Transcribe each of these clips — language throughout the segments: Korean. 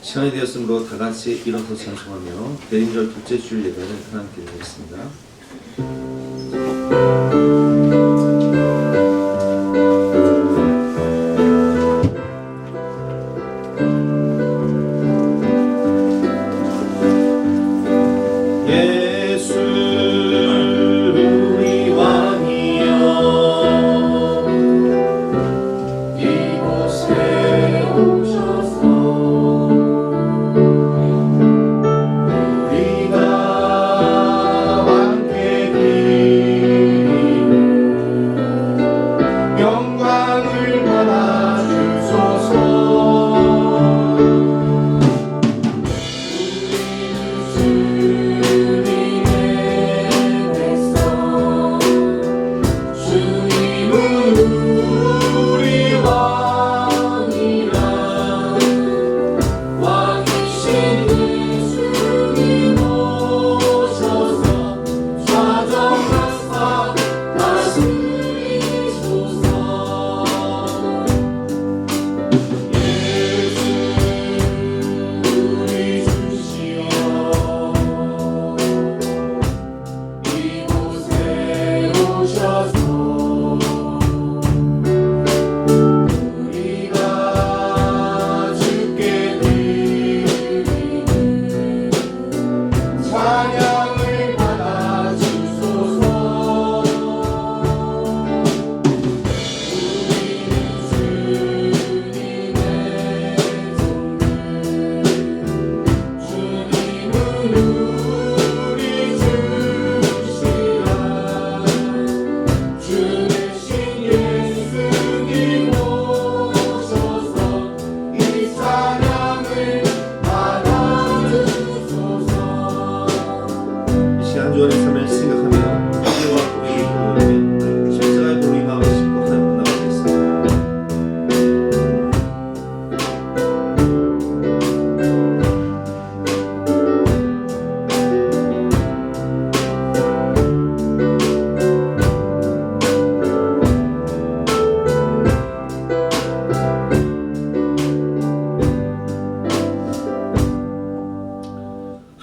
시간이 되었으므로 다 같이 일어서 찬송하며 대림절 둘째 주일 예배를 하나님께 드리겠습니다.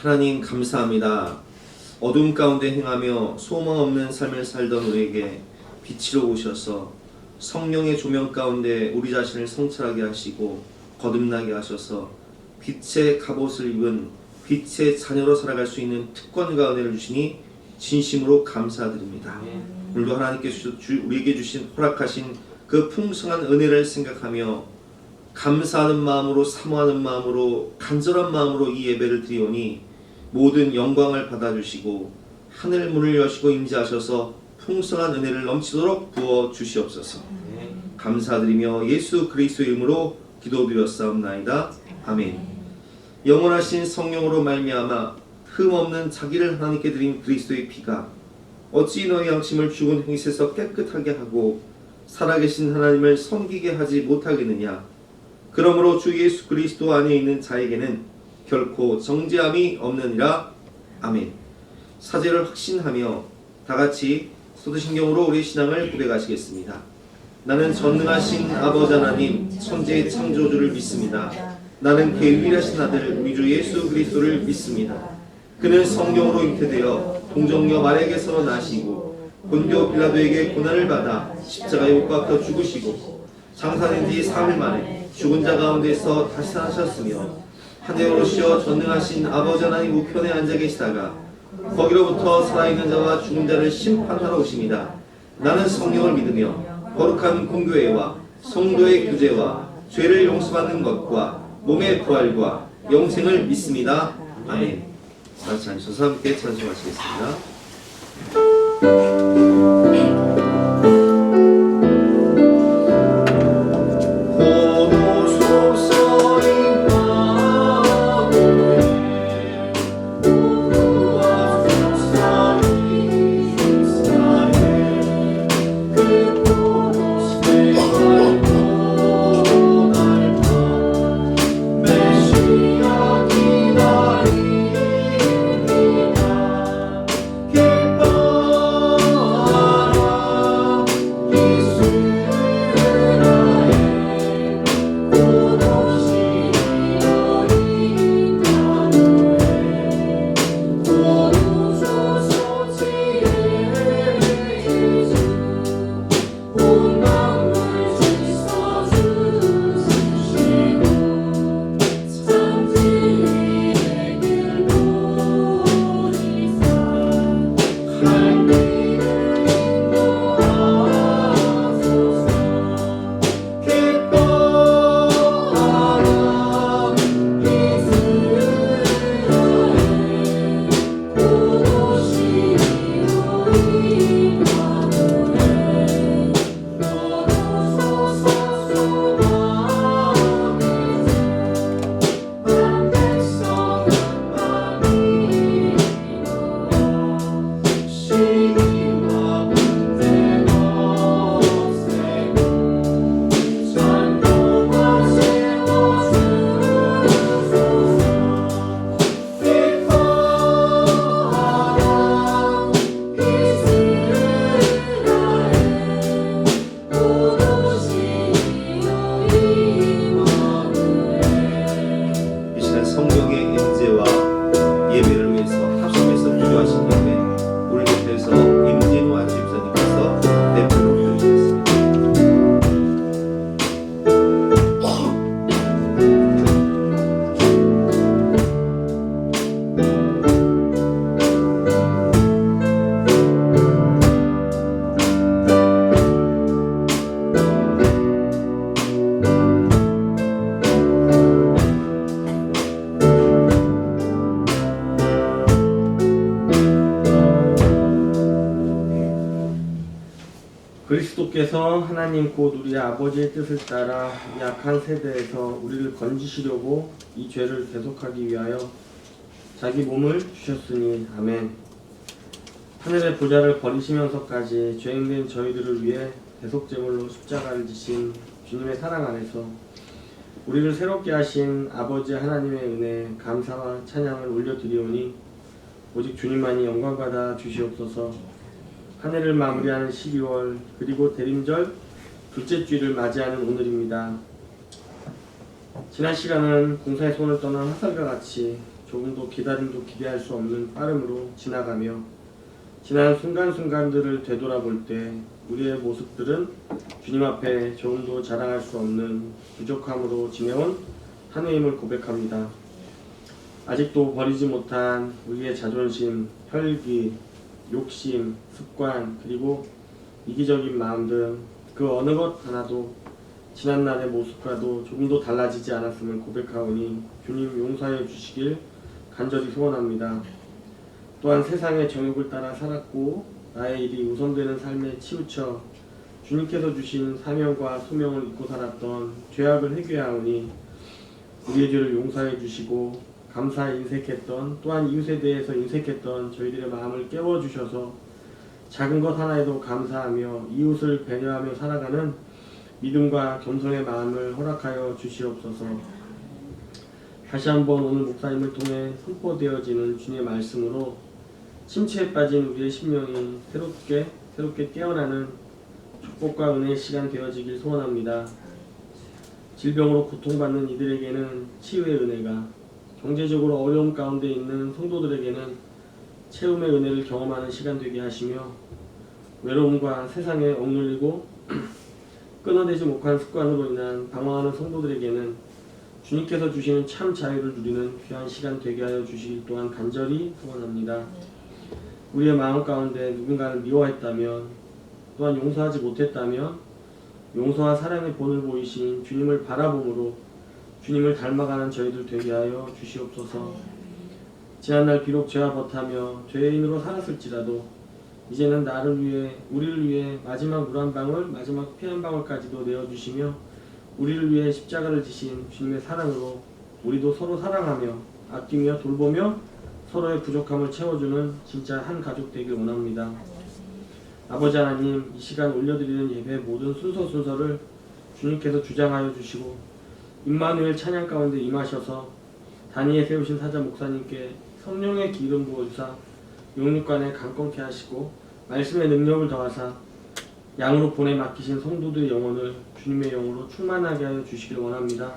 하나님 감사합니다. 어둠 가운데 행하며 소망 없는 삶을 살던 우리에게 빛으로 오셔서 성령의 조명 가운데 우리 자신을 성찰하게 하시고 거듭나게 하셔서 빛의 갑옷을 입은 빛의 자녀로 살아갈 수 있는 특권과 은혜를 주시니 진심으로 감사드립니다. 오늘도 하나님께서 우리에게 주신 허락하신 그 풍성한 은혜를 생각하며 감사하는 마음으로 사모하는 마음으로 간절한 마음으로 이 예배를 드리오니 모든 영광을 받아주시고 하늘 문을 여시고 임재하셔서 풍성한 은혜를 넘치도록 부어 주시옵소서. 감사드리며 예수 그리스도의 이름으로 기도드렸사옵나이다. 아멘. 영원하신 성령으로 말미암아 흠없는 자기를 하나님께 드린 그리스도의 피가 어찌 너희 양심을 죽은 행실에서 깨끗하게 하고 살아계신 하나님을 섬기게 하지 못하겠느냐. 그러므로 주 예수 그리스도 안에 있는 자에게는 결코 정죄함이 없느니라. 아멘. 사죄를 확신하며 다같이 소도신경으로 우리 신앙을 고백하시겠습니다. 나는 전능하신 아버지 하나님 천지의 창조주를 믿습니다. 나는 그의 유일하신 아들 우리 주 예수 그리스도를 믿습니다. 그는 성령으로 잉태되어 동정녀 마리아에게서 나시고 본디오 빌라도에게 고난을 받아 십자가에 못 박혀 죽으시고 장사된 지 3일 만에 죽은 자 가운데서 다시 살아나셨으며 하늘에 오르시어 전능하신 아버지 하나님 우편에 앉아 계시다가 거기로부터 살아있는 자와 죽은 자를 심판하러 오십니다. 나는 성령을 믿으며 거룩한 공교회와 성도의 교제와 죄를 용서받는 것과 몸의 부활과 영생을 믿습니다. 아멘. 같이 앉으셔서 함께 찬송하시겠습니다. 그리스도께서 하나님 곧 우리 아버지의 뜻을 따라 이 악한 세대에서 우리를 건지시려고 이 죄를 계속하기 위하여 자기 몸을 주셨으니 아멘. 하늘의 보좌를 버리시면서까지 죄인된 저희들을 위해 대속제물로 십자가를 지신 주님의 사랑 안에서 우리를 새롭게 하신 아버지 하나님의 은혜에 감사와 찬양을 올려드리오니 오직 주님만이 영광 받아 주시옵소서. 한 해를 마무리하는 12월 그리고 대림절 둘째 주일을 맞이하는 오늘입니다. 지난 시간은 공사의 손을 떠난 화살과 같이 조금도 기다림도 기대할 수 없는 빠름으로 지나가며 지난 순간순간들을 되돌아볼 때 우리의 모습들은 주님 앞에 조금도 자랑할 수 없는 부족함으로 지내온 한 해임을 고백합니다. 아직도 버리지 못한 우리의 자존심, 혈기, 욕심, 습관, 그리고 이기적인 마음 등 그 어느 것 하나도 지난날의 모습과도 조금도 달라지지 않았음을 고백하오니 주님 용서해 주시길 간절히 소원합니다. 또한 세상의 정욕을 따라 살았고 나의 일이 우선되는 삶에 치우쳐 주님께서 주신 사명과 소명을 잊고 살았던 죄악을 회개하오니 우리의 죄를 용서해 주시고 감사에 인색했던 또한 이웃에 대해서 인색했던 저희들의 마음을 깨워주셔서 작은 것 하나에도 감사하며 이웃을 배려하며 살아가는 믿음과 겸손의 마음을 허락하여 주시옵소서. 다시 한번 오늘 목사님을 통해 선포되어지는 주님의 말씀으로 침체에 빠진 우리의 심령이 새롭게 깨어나는 축복과 은혜의 시간 되어지길 소원합니다. 질병으로 고통받는 이들에게는 치유의 은혜가, 경제적으로 어려움 가운데 있는 성도들에게는 체험의 은혜를 경험하는 시간 되게 하시며 외로움과 세상에 억눌리고 끊어내지 못한 습관으로 인한 방황하는 성도들에게는 주님께서 주시는 참 자유를 누리는 귀한 시간 되게 하여 주시길 또한 간절히 소원합니다. 우리의 마음 가운데 누군가를 미워했다면 또한 용서하지 못했다면 용서와 사랑의 본을 보이신 주님을 바라봄으로 주님을 닮아가는 저희들 되게 하여 주시옵소서. 지난날 비록 죄와 버타며 죄인으로 살았을지라도 이제는 나를 위해 우리를 위해 마지막 물 한 방울 마지막 피 한 방울까지도 내어주시며 우리를 위해 십자가를 지신 주님의 사랑으로 우리도 서로 사랑하며 아끼며 돌보며 서로의 부족함을 채워주는 진짜 한 가족 되길 원합니다. 아버지 하나님, 이 시간 올려드리는 예배의 모든 순서를 주님께서 주장하여 주시고 임마누엘 찬양 가운데 임하셔서 단위에 세우신 사자 목사님께 성령의 기름 부어주사 용육간에 강건케 하시고 말씀의 능력을 더하사 양으로 보내 맡기신 성도들의 영혼을 주님의 영으로 충만하게 하여 주시길 원합니다.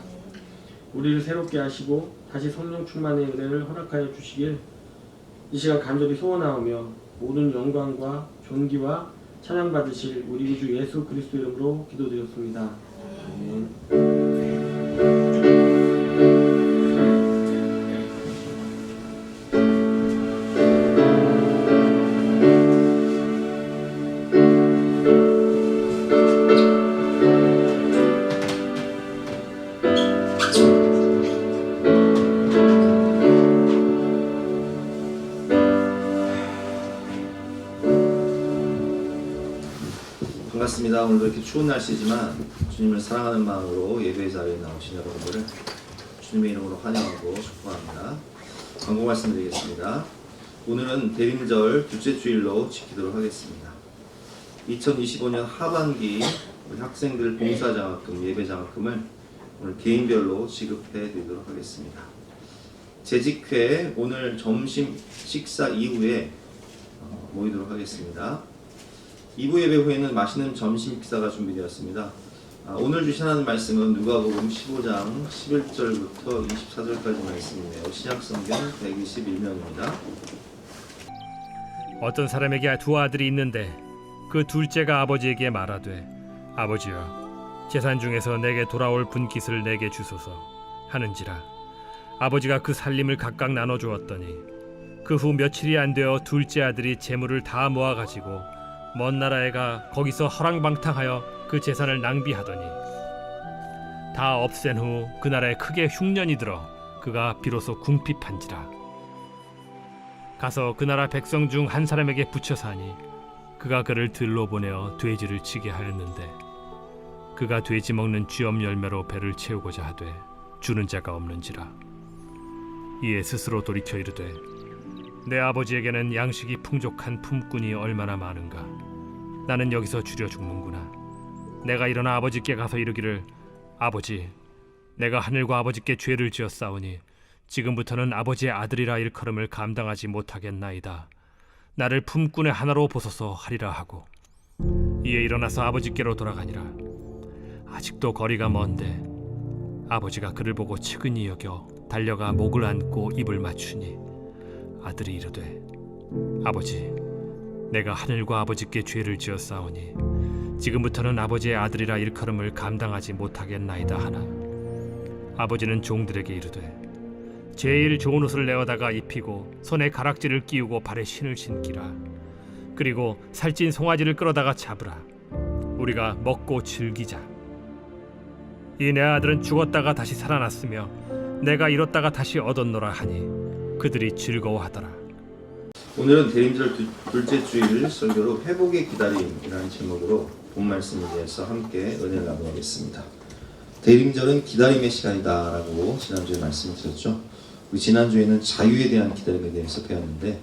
우리를 새롭게 하시고 다시 성령 충만의 은혜를 허락하여 주시길 이 시간 간절히 소원하오며 모든 영광과 존귀와 찬양 받으실 우리 주 예수 그리스도 이름으로 기도드렸습니다. 아멘. 반갑습니다. 오늘도 이렇게 추운 날씨지만 주님을 사랑하는 마음으로 예배 자리에 나오신 여러분들을 주님의 이름으로 환영하고 축복합니다. 광고 말씀드리겠습니다. 오늘은 대림절 둘째 주일로 지키도록 하겠습니다. 2025년 하반기 우리 학생들 봉사장학금, 예배장학금을 오늘 개인별로 지급해 드리도록 하겠습니다. 재직회 오늘 점심 식사 이후에 모이도록 하겠습니다. 2부 예배 후에는 맛있는 점심 식사가 준비되었습니다. 오늘 주시는 말씀은 누가복음 15장 11절부터 24절까지 말씀이네요. 신약성경 121면입니다. 어떤 사람에게 두 아들이 있는데 그 둘째가 아버지에게 말하되 아버지여 재산 중에서 내게 돌아올 분깃을 내게 주소서 하는지라 아버지가 그 살림을 각각 나눠 주었더니 그 후 며칠이 안 되어 둘째 아들이 재물을 다 모아 가지고 먼 나라에 가 거기서 허랑방탕하여 그 재산을 낭비하더니 다 없앤 후 그 나라에 크게 흉년이 들어 그가 비로소 궁핍한지라 가서 그 나라 백성 중 한 사람에게 붙여 사니 그가 그를 들로 보내어 돼지를 치게 하였는데 그가 돼지 먹는 쥐엄 열매로 배를 채우고자 하되 주는 자가 없는지라. 이에 스스로 돌이켜 이르되 내 아버지에게는 양식이 풍족한 품꾼이 얼마나 많은가. 나는 여기서 줄여 죽는구나. 내가 일어나 아버지께 가서 이르기를 아버지, 내가 하늘과 아버지께 죄를 지었사오니 지금부터는 아버지의 아들이라 일컬음을 감당하지 못하겠나이다. 나를 품꾼의 하나로 보소서 하리라 하고 이에 일어나서 아버지께로 돌아가니라. 아직도 거리가 먼데 아버지가 그를 보고 측은히 여겨 달려가 목을 안고 입을 맞추니 아들이 이르되 아버지, 내가 하늘과 아버지께 죄를 지었사오니 지금부터는 아버지의 아들이라 일컬음을 감당하지 못하겠나이다 하나 아버지는 종들에게 이르되 제일 좋은 옷을 내어다가 입히고 손에 가락지를 끼우고 발에 신을 신기라. 그리고 살찐 송아지를 끌어다가 잡으라. 우리가 먹고 즐기자. 이 내 아들은 죽었다가 다시 살아났으며 내가 잃었다가 다시 얻었노라 하니 그들이 즐거워하더라. 오늘은 대림절 둘째 주일 설교로 회복의 기다림이라는 제목으로 본 말씀에 대해서 함께 은혜를 나누겠습니다. 대림절은 기다림의 시간이다라고 지난주에 말씀드렸죠. 우리 지난주에는 자유에 대한 기다림에 대해서 배웠는데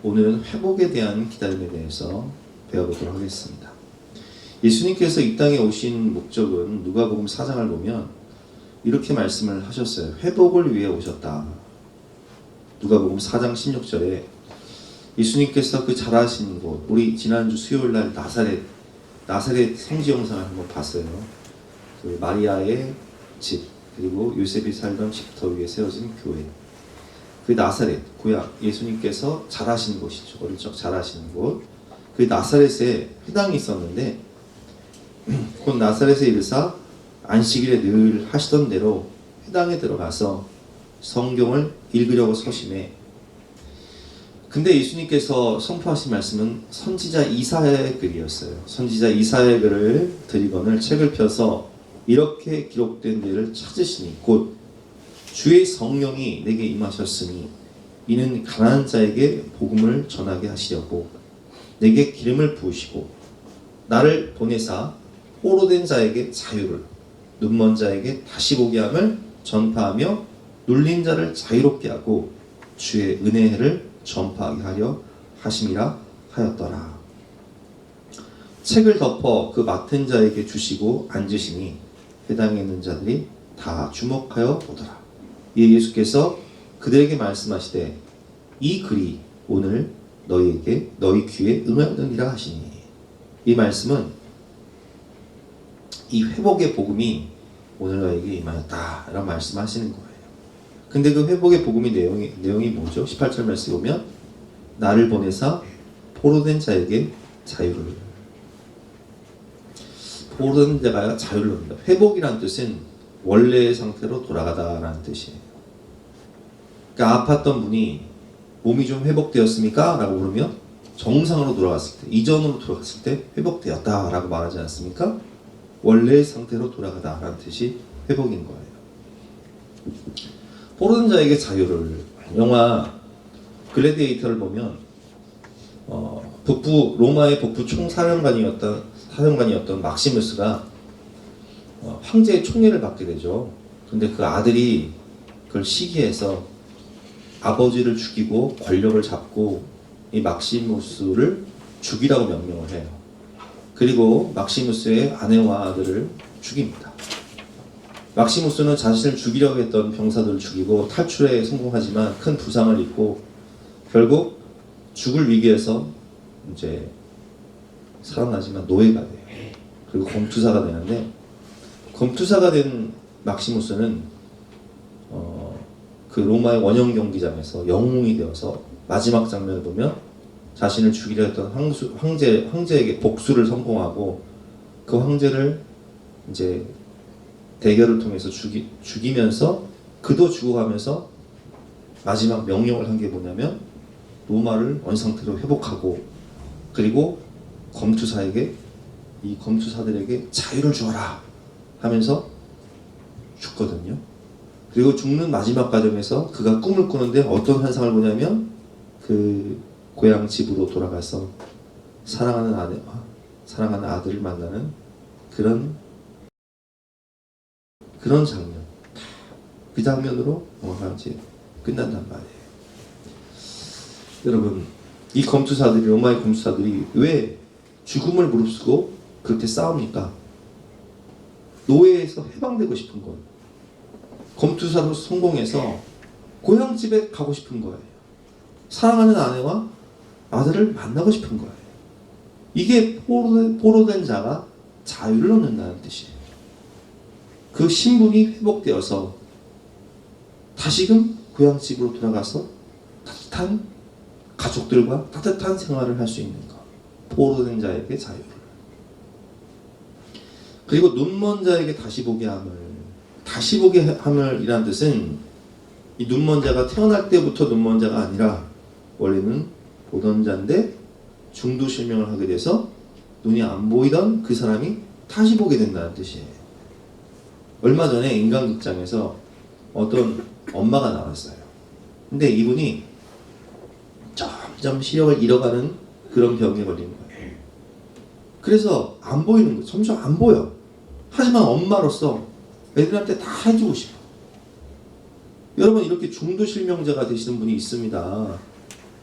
오늘은 회복에 대한 기다림에 대해서 배워보도록 하겠습니다. 예수님께서 이 땅에 오신 목적은 누가복음 4장을 보면 이렇게 말씀을 하셨어요. 회복을 위해 오셨다. 누가복음 4장 16절에 예수님께서 그 자라신 곳, 우리 지난주 수요일날 나사렛 성지 영상을 한번 봤어요. 그 마리아의 집, 그리고 요셉이 살던 집터 위에 세워진 교회, 그 나사렛 고향, 예수님께서 자라신 곳이죠. 어릴 적 자라신 곳. 그 나사렛에 회당이 있었는데 곧 나사렛에 이르사 안식일에 늘 하시던 대로 회당에 들어가서 성경을 읽으려고 서심해. 근데 예수님께서 선포하신 말씀은 선지자 이사야의 글이었어요. 선지자 이사야의 글을 드리거늘 책을 펴서 이렇게 기록된 데를 찾으시니 곧 주의 성령이 내게 임하셨으니 이는 가난한 자에게 복음을 전하게 하시려고 내게 기름을 부으시고 나를 보내사 포로된 자에게 자유를, 눈먼 자에게 다시 보게 함을 전파하며 눌린 자를 자유롭게 하고 주의 은혜를 전파하게 하려 하심이라 하였더라. 책을 덮어 그 맡은 자에게 주시고 앉으시니 회당에 있는 자들이 다 주목하여 보더라. 이에 예수께서 그들에게 말씀하시되 이 글이 오늘 너희에게 너희 귀에 응하느니라 하시니. 이 말씀은 이 회복의 복음이 오늘 너에게 임하였다 라는 말씀하시는 거예요. 근데 그 회복의 복음의 내용이 뭐죠? 18절 말씀 보면 나를 보내사 포로된 자에게 자유를, 포로된 자가 자유를 얻는다. 회복이란 뜻은 원래의 상태로 돌아가다라는 뜻이에요. 그러니까 아팠던 분이 몸이 좀 회복되었습니까? 라고 물으면 정상으로 돌아갔을 때, 이전으로 돌아갔을 때 회복되었다 라고 말하지 않습니까? 원래의 상태로 돌아가다라는 뜻이 회복인 거예요. 포로된 자에게 자유를, 영화 글래디에이터를 보면 로마의 북부 총사령관이었던 막시무스가 황제의 총애를 받게 되죠. 근데 그 아들이 그걸 시기해서 아버지를 죽이고 권력을 잡고 이 막시무스를 죽이라고 명령을 해요. 그리고 막시무스의 아내와 아들을 죽입니다. 막시무스는 자신을 죽이려고 했던 병사들을 죽이고 탈출에 성공하지만 큰 부상을 입고 결국 죽을 위기에서 이제 살아나지만 노예가 돼요. 그리고 검투사가 되는데, 검투사가 된 막시무스는 그 로마의 원형 경기장에서 영웅이 되어서 마지막 장면을 보면 자신을 죽이려 했던 황제에게 복수를 성공하고 그 황제를 이제 대결을 통해서 죽이면서 그도 죽어가면서 마지막 명령을 한 게 뭐냐면 로마를 원상태로 회복하고 그리고 이 검투사들에게 자유를 주어라 하면서 죽거든요. 그리고 죽는 마지막 과정에서 그가 꿈을 꾸는데 어떤 환상을 보냐면 그 고향 집으로 돌아가서 사랑하는 아내와 사랑하는 아들을 만나는 그런 장면. 그 장면으로 영화가 이제 끝난단 말이에요. 여러분, 이 검투사들이, 로마의 검투사들이 왜 죽음을 무릅쓰고 그렇게 싸웁니까? 노예에서 해방되고 싶은 거예요. 검투사로 성공해서 고향집에 가고 싶은 거예요. 사랑하는 아내와 아들을 만나고 싶은 거예요. 이게 포로된 자가 자유를 얻는다는 뜻이에요. 그 신분이 회복되어서 다시금 고향집으로 돌아가서 따뜻한 가족들과 따뜻한 생활을 할 수 있는 것. 포로된 자에게 자유를. 그리고 눈먼 자에게 다시 보게 함을. 다시 보게 함을이라는 뜻은 이 눈먼 자가 태어날 때부터 눈먼 자가 아니라 원래는 보던 자인데 중도 실명을 하게 돼서 눈이 안 보이던 그 사람이 다시 보게 된다는 뜻이에요. 얼마 전에 인간극장에서 어떤 엄마가 나왔어요. 근데 이분이 점점 시력을 잃어가는 그런 병에 걸린 거예요. 그래서 안 보이는 거예요. 점점 안 보여. 하지만 엄마로서 애들한테 다 해주고 싶어. 여러분, 이렇게 중도 실명자가 되시는 분이 있습니다.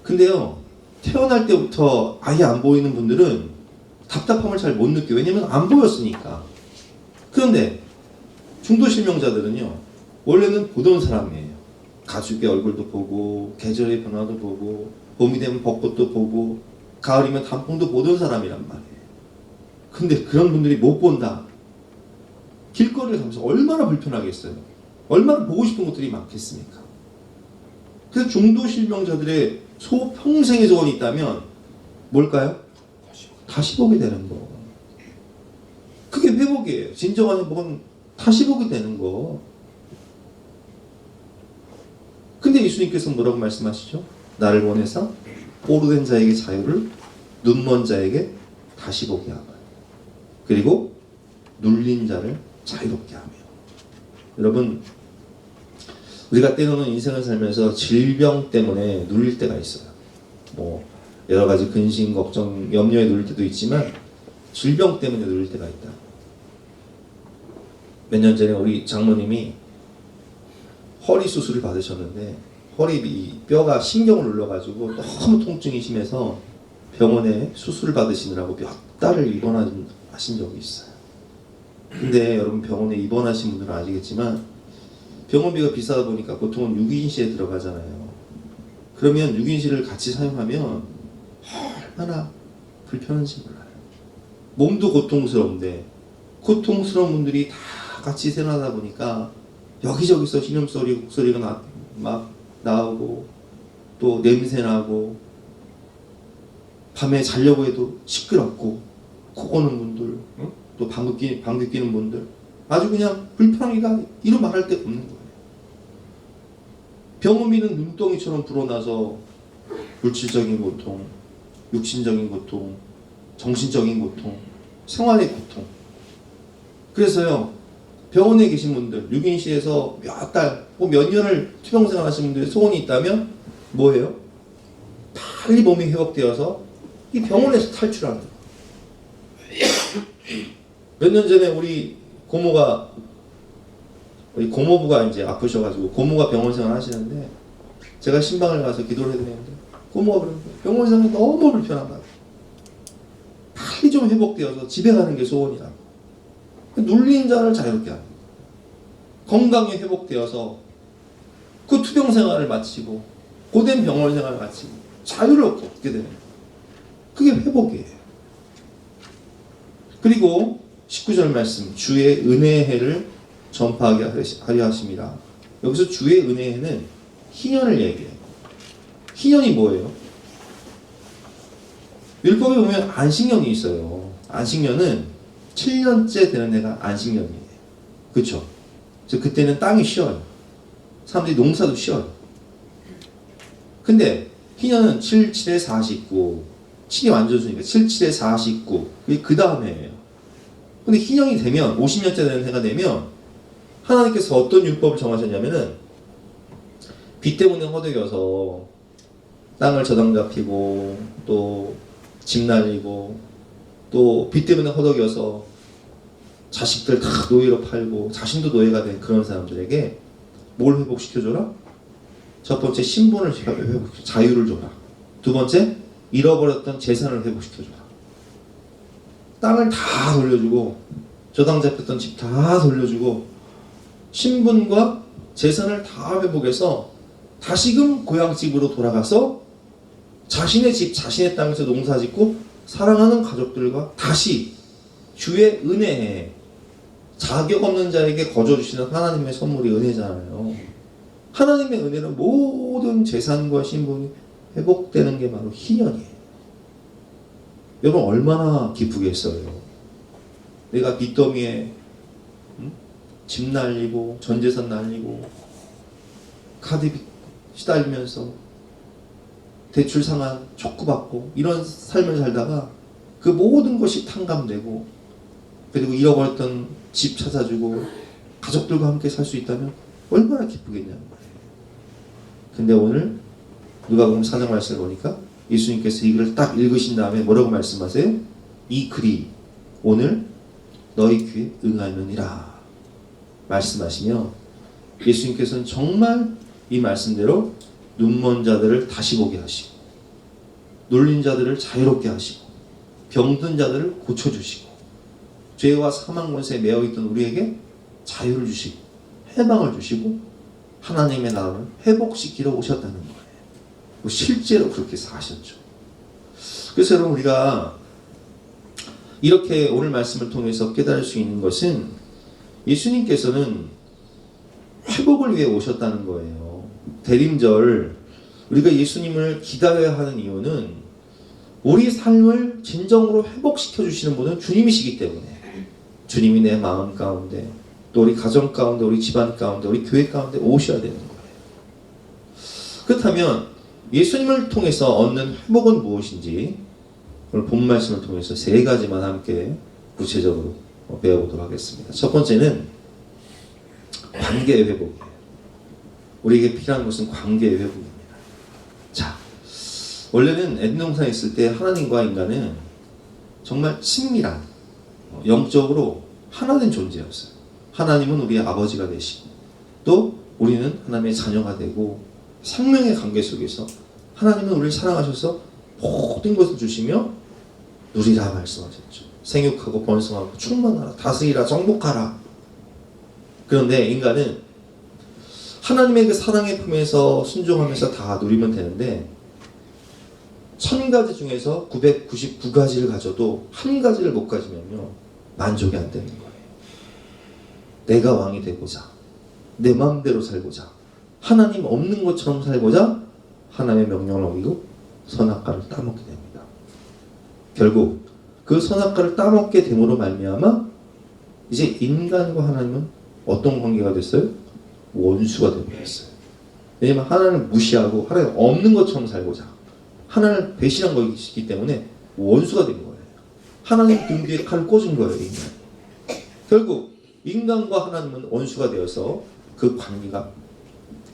근데요, 태어날 때부터 아예 안 보이는 분들은 답답함을 잘 못 느껴요. 왜냐면 안 보였으니까. 그런데 중도 실명자들은요, 원래는 보던 사람이에요. 가축의 얼굴도 보고, 계절의 변화도 보고, 봄이 되면 벚꽃도 보고, 가을이면 단풍도 보던 사람이란 말이에요. 근데 그런 분들이 못 본다. 길거리를 가면서 얼마나 불편하겠어요. 얼마나 보고 싶은 것들이 많겠습니까? 그래서 중도 실명자들의 소평생의 소원이 있다면 뭘까요? 다시 보게 되는 거. 그게 회복이에요. 진정한 회복은 다시 보게 되는 거. 근데 예수님께서 뭐라고 말씀하시죠? 나를 원해서 포로된 자에게 자유를, 눈먼 자에게 다시 보게 하고, 그리고 눌린 자를 자유롭게 하며. 여러분, 우리가 때로는 인생을 살면서 질병 때문에 눌릴 때가 있어요. 뭐 여러 가지 근심, 걱정, 염려에 눌릴 때도 있지만 질병 때문에 눌릴 때가 있다. 몇 년 전에 우리 장모님이 허리 수술을 받으셨는데 허리 뼈가 신경을 눌러가지고 너무 통증이 심해서 병원에 수술을 받으시느라고 몇 달을 입원하신 적이 있어요. 근데 여러분, 병원에 입원하신 분들은 아시겠지만 병원비가 비싸다 보니까 보통은 6인실에 들어가잖아요. 그러면 6인실을 같이 사용하면 얼마나 불편한지 몰라요. 몸도 고통스러운데 고통스러운 분들이 다 같이 생활하다 보니까 여기저기서 신음소리, 목소리가 막 나오고 또 냄새나고 밤에 자려고 해도 시끄럽고 코 고는 분들, 또 방귀 끼는 분들, 아주 그냥 불편하기가 이루 말할 데가 없는 거예요. 병원비는 눈덩이처럼 불어나서 물질적인 고통, 육신적인 고통, 정신적인 고통, 생활의 고통. 그래서요, 병원에 계신 분들, 6인실에서 몇 달, 몇 년을 투병생활 하시는 분들의 소원이 있다면 뭐예요? 빨리 몸이 회복되어서 이 병원에서 탈출하는 거예요. 몇 년 전에 우리 고모부가 이제 아프셔가지고 고모가 병원 생활 하시는데 제가 신방을 가서 기도를 해드리는데 고모가 그러는 거예요. 병원 생활이 너무 불편하다고. 빨리 좀 회복되어서 집에 가는 게 소원이라고. 눌린 자를 자유롭게 하는 거예요. 건강에 회복되어서 그 투병 생활을 마치고 고된 병원 생활을 마치고 자유를 얻게 되는 거예요. 그게 회복이에요. 그리고 19절 말씀, 주의 은혜의 해를 전파하게 하려 하십니다. 여기서 주의 은혜의 해는 희년을 얘기해요. 희년이 뭐예요? 율법에 보면 안식년이 있어요. 안식년은 7년째 되는 해가 안식년이에요. 그렇죠? 그때는 땅이 쉬어요. 사람들이 농사도 쉬어요. 근데 희년은 7, 7에 49, 7이 완전수니까 7, 7에 49, 그게 그 다음 해예요. 근데 희년이 되면 50년째 되는 해가 되면 하나님께서 어떤 율법을 정하셨냐면은 비 때문에 허덕여서 땅을 저당 잡히고 또 집 날리고 또 빚 때문에 허덕여서 자식들 다 노예로 팔고 자신도 노예가 된 그런 사람들에게 뭘 회복시켜줘라? 첫 번째 신분을 회복시켜 자유를 줘라. 두 번째 잃어버렸던 재산을 회복시켜줘라. 땅을 다 돌려주고 저당 잡혔던 집 다 돌려주고 신분과 재산을 다 회복해서 다시금 고향집으로 돌아가서 자신의 집, 자신의 땅에서 농사짓고 사랑하는 가족들과 다시 주의 은혜에 자격 없는 자에게 거저주시는 하나님의 선물이 은혜잖아요. 하나님의 은혜는 모든 재산과 신분이 회복되는 게 바로 희년이에요. 여러분 얼마나 기쁘겠어요. 내가 빚더미에 집 날리고 전재산 날리고 카드빚 시달리면서 대출 상환 촉구받고 이런 삶을 살다가 그 모든 것이 탕감되고 그리고 잃어버렸던 집 찾아주고 가족들과 함께 살 수 있다면 얼마나 기쁘겠냐는 거예요. 근데 오늘 누가복음 4장 말씀을 보니까 예수님께서 이 글을 딱 읽으신 다음에 뭐라고 말씀하세요? 이 글이 오늘 너희 귀에 응하느니라 말씀하시며 예수님께서는 정말 이 말씀대로 눈먼 자들을 다시 보게 하시고 눌린 자들을 자유롭게 하시고 병든 자들을 고쳐주시고 죄와 사망 권세에 매어있던 우리에게 자유를 주시고 해방을 주시고 하나님의 나라를 회복시키러 오셨다는 거예요. 실제로 그렇게 사셨죠. 그래서 여러분 우리가 이렇게 오늘 말씀을 통해서 깨달을 수 있는 것은 예수님께서는 회복을 위해 오셨다는 거예요. 대림절 우리가 예수님을 기다려야 하는 이유는 우리 삶을 진정으로 회복시켜 주시는 분은 주님이시기 때문에 주님이 내 마음 가운데 또 우리 가정 가운데 우리 집안 가운데 우리 교회 가운데 오셔야 되는 거예요. 그렇다면 예수님을 통해서 얻는 회복은 무엇인지 오늘 본 말씀을 통해서 세 가지만 함께 구체적으로 배워보도록 하겠습니다. 첫 번째는 관계의 회복이에요. 우리에게 필요한 것은 관계의 회복입니다. 자, 원래는 에덴 동산에 있을 때 하나님과 인간은 정말 친밀한 영적으로 하나 된 존재였어요. 하나님은 우리의 아버지가 되시고 또 우리는 하나님의 자녀가 되고 생명의 관계 속에서 하나님은 우리를 사랑하셔서 모든 것을 주시며 누리라 말씀하셨죠. 생육하고 번성하고 충만하라 다스리라 정복하라. 그런데 인간은 하나님의 그 사랑의 품에서 순종하면서 다 누리면 되는데 1000가지 중에서 999가지를 가져도 한 가지를 못 가지면요 만족이 안 되는 거예요. 내가 왕이 되고자 내 마음대로 살고자 하나님 없는 것처럼 살고자 하나님의 명령을 어기고 선악과를 따먹게 됩니다. 결국 그 선악과를 따먹게 됨으로 말미암아 이제 인간과 하나님은 어떤 관계가 됐어요? 원수가 되어버렸어요. 왜냐하면 하나님을 무시하고 하나님 없는 것처럼 살고자 하나님을 배신한 것이기 때문에 원수가 된 거예요. 하나님 등 뒤에 칼을 꽂은 거예요. 인간. 결국 인간과 하나님은 원수가 되어서 그 관계가